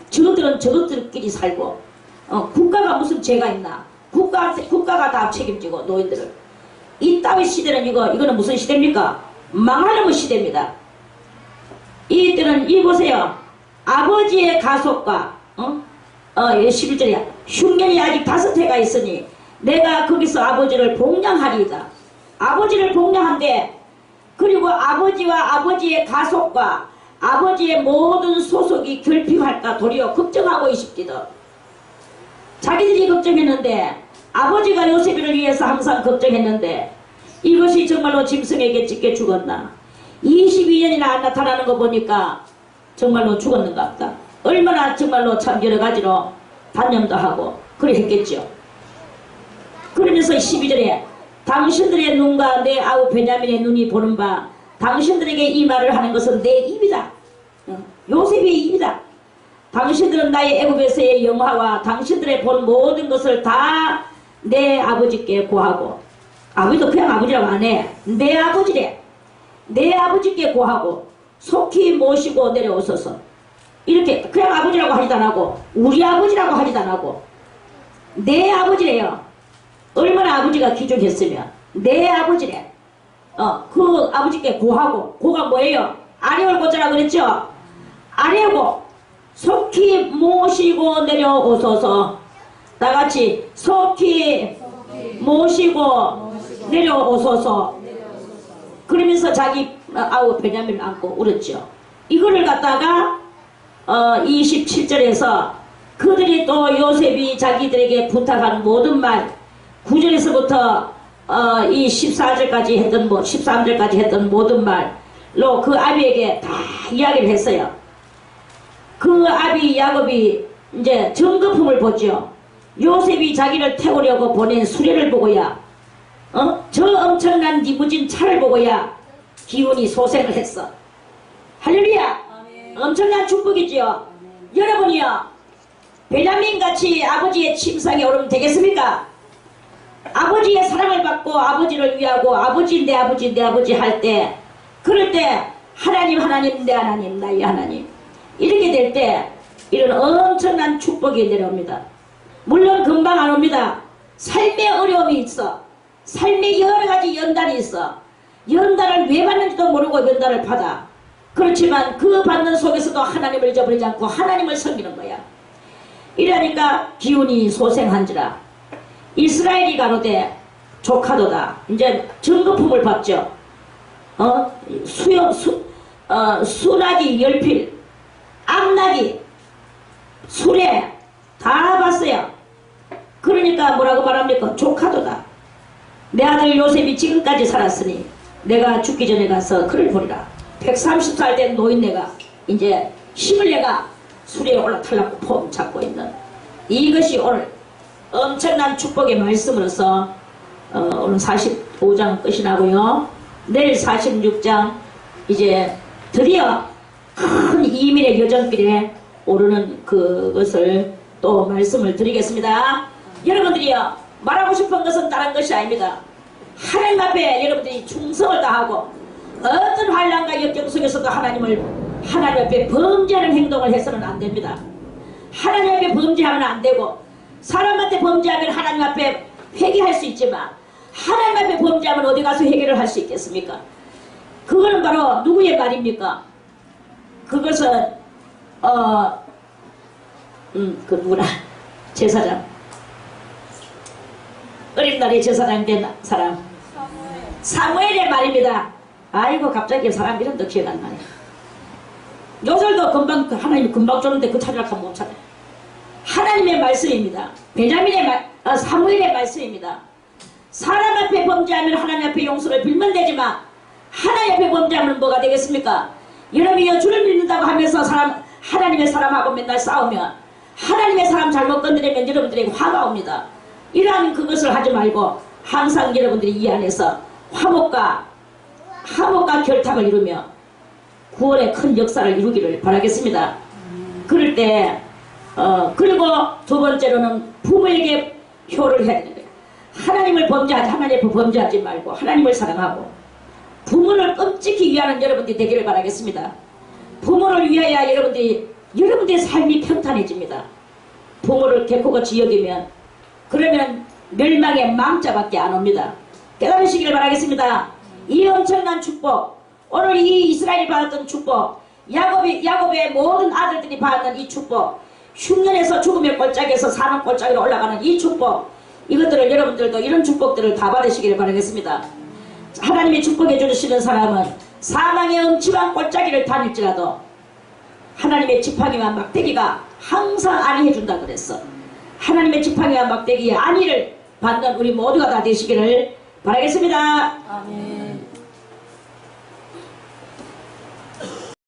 저것들은 저것들끼리 살고 국가가 무슨 죄가 있나. 국가가 다 책임지고 노인들을. 이따위 시대는 이거는 무슨 시대입니까? 망하는 시대입니다. 이때는 보세요. 아버지의 가속과 11절이야. 흉년이 아직 5해가 있으니 내가 거기서 아버지를 복양하리이다. 아버지를 복양한데 그리고 아버지와 아버지의 가속과 아버지의 모든 소속이 결핍할까 도리어 걱정하고 있습니다. 자기들이 걱정했는데 아버지가 요셉이를 위해서 항상 걱정했는데 이것이 정말로 짐승에게 찢겨 죽었나. 22년이나 안 나타나는 거 보니까 정말로 죽었는가 보다. 얼마나 정말로 참 여러 가지로 단념도 하고 그래 했겠죠. 그러면서 12절에 당신들의 눈과 내 아우 베냐민의 눈이 보는 바 당신들에게 이 말을 하는 것은 내 입이다. 요셉의 입이다. 당신들은 나의 애굽에서의 영화와 당신들의 본 모든 것을 다 내 아버지께 고하고 아버지도 그냥 아버지라고 안 해. 내 아버지래. 내 아버지께 고하고 속히 모시고 내려오소서. 이렇게 그냥 아버지라고 하지도 않고 우리 아버지라고 하지도 않고 내 아버지래요. 얼마나 아버지가 귀중했으면 내 아버지래. 그 아버지께 고하고, 고가 뭐예요? 아래올 고자라 그랬죠? 아래고 속히 모시고 내려오소서. 다같이 속히 모시고 내려오소서. 그러면서 자기 아우 베냐민을 안고 울었죠. 이거를 갖다가 27절에서 그들이 또 요셉이 자기들에게 부탁한 모든 말 9절에서부터 이 14절까지 했던 13절까지 했던 모든 말로 그 아비에게 다 이야기를 했어요. 그 아비 야곱이 이제 정거품을 보죠. 요셉이 자기를 태우려고 보낸 수레를 보고야 저 엄청난 리무진 차를 보고야 기운이 소생을 했어. 할렐루야. 엄청난 축복이지요. 여러분이요 베냐민같이 아버지의 침상에 오르면 되겠습니까? 아버지의 사랑을 받고 아버지를 위하고 아버지 내 아버지 내 아버지 할 때 그럴 때 하나님 하나님 내 하나님 나의 하나님 이렇게 될 때 이런 엄청난 축복이 내려옵니다. 물론 금방 안 옵니다. 삶의 어려움이 있어. 삶의 여러가지 연단이 있어. 연단을 왜 받는지도 모르고 연단을 받아. 그렇지만 그 받는 속에서도 하나님을 잊어버리지 않고 하나님을 섬기는 거야. 이러니까 기운이 소생한지라 이스라엘이 가로되 조카도다. 이제 증거품을 받죠. 수나기 열필 암나기 수레 다 봤어요. 그러니까 뭐라고 말합니까? 조카도다. 내 아들 요셉이 지금까지 살았으니 내가 죽기 전에 가서 그를 보리라. 130살 된 노인네가 이제 힘을 내가 수레에 올라타려고 폼 잡고 있는 이것이 오늘 엄청난 축복의 말씀으로서 오늘 45장 끝이 나고요. 내일 46장 이제 드디어 큰 이민의 여정길에 오르는 그것을 또 말씀을 드리겠습니다. 여러분들이요 말하고 싶은 것은 다른 것이 아닙니다. 하나님 앞에 여러분들이 충성을 다하고 어떤 환난과 역경 속에서도 하나님 앞에 범죄하는 행동을 해서는 안 됩니다. 하나님 앞에 범죄하면 안 되고 사람한테 범죄하면 하나님 앞에 회개할 수 있지만 하나님 앞에 범죄하면 어디 가서 회개를 할 수 있겠습니까? 그거는 바로 누구의 말입니까? 그것은 그 누구나 제사장 어린 날에 제사장 된 사람 사무엘의 말입니다. 아이고 갑자기 사람 이름도 기억 안 나네. 요절도 금방 하나님이 금방 줬는데 그 찾으라 하면 못 찾아요. 하나님의 말씀입니다. 베냐민의 사무엘의 말씀입니다. 사람 앞에 범죄하면 하나님 앞에 용서를 빌면 되지만 하나님 앞에 범죄하면 뭐가 되겠습니까? 여러분이 주를 믿는다고 하면서 하나님의 사람하고 맨날 싸우면 하나님의 사람 잘못 건드리면 여러분들에게 화가 옵니다. 이러한 그것을 하지 말고 항상 여러분들이 이 안에서 화목과 결탁을 이루며 구원의 큰 역사를 이루기를 바라겠습니다. 그럴 때 그리고 두 번째로는 부모에게 효를 해야 되는 거예요. 하나님을 범죄하지 말고 하나님을 사랑하고 부모를 끔찍히 위하는 여러분들이 되기를 바라겠습니다. 부모를 위하여 여러분들의 삶이 평탄해집니다. 부모를 개코같이 여기면 그러면 멸망의 망자밖에 안 옵니다. 깨달으시기를 바라겠습니다. 이 엄청난 축복 오늘 이 이스라엘이 받았던 축복 야곱의 모든 아들들이 받는 이 축복 흉년에서 죽음의 골짜기에서 사는 골짜기로 올라가는 이 축복 이것들을 여러분들도 이런 축복들을 다 받으시기를 바라겠습니다. 하나님이 축복해 주시는 사람은 사망의 엄침한 골짜기를 다닐지라도 하나님의 지팡이와 막대기가 항상 안위해 준다 그랬어. 하나님의 지팡이와 막대기의 안위를 받는 우리 모두가 다 되시기를 바라겠습니다. 아멘.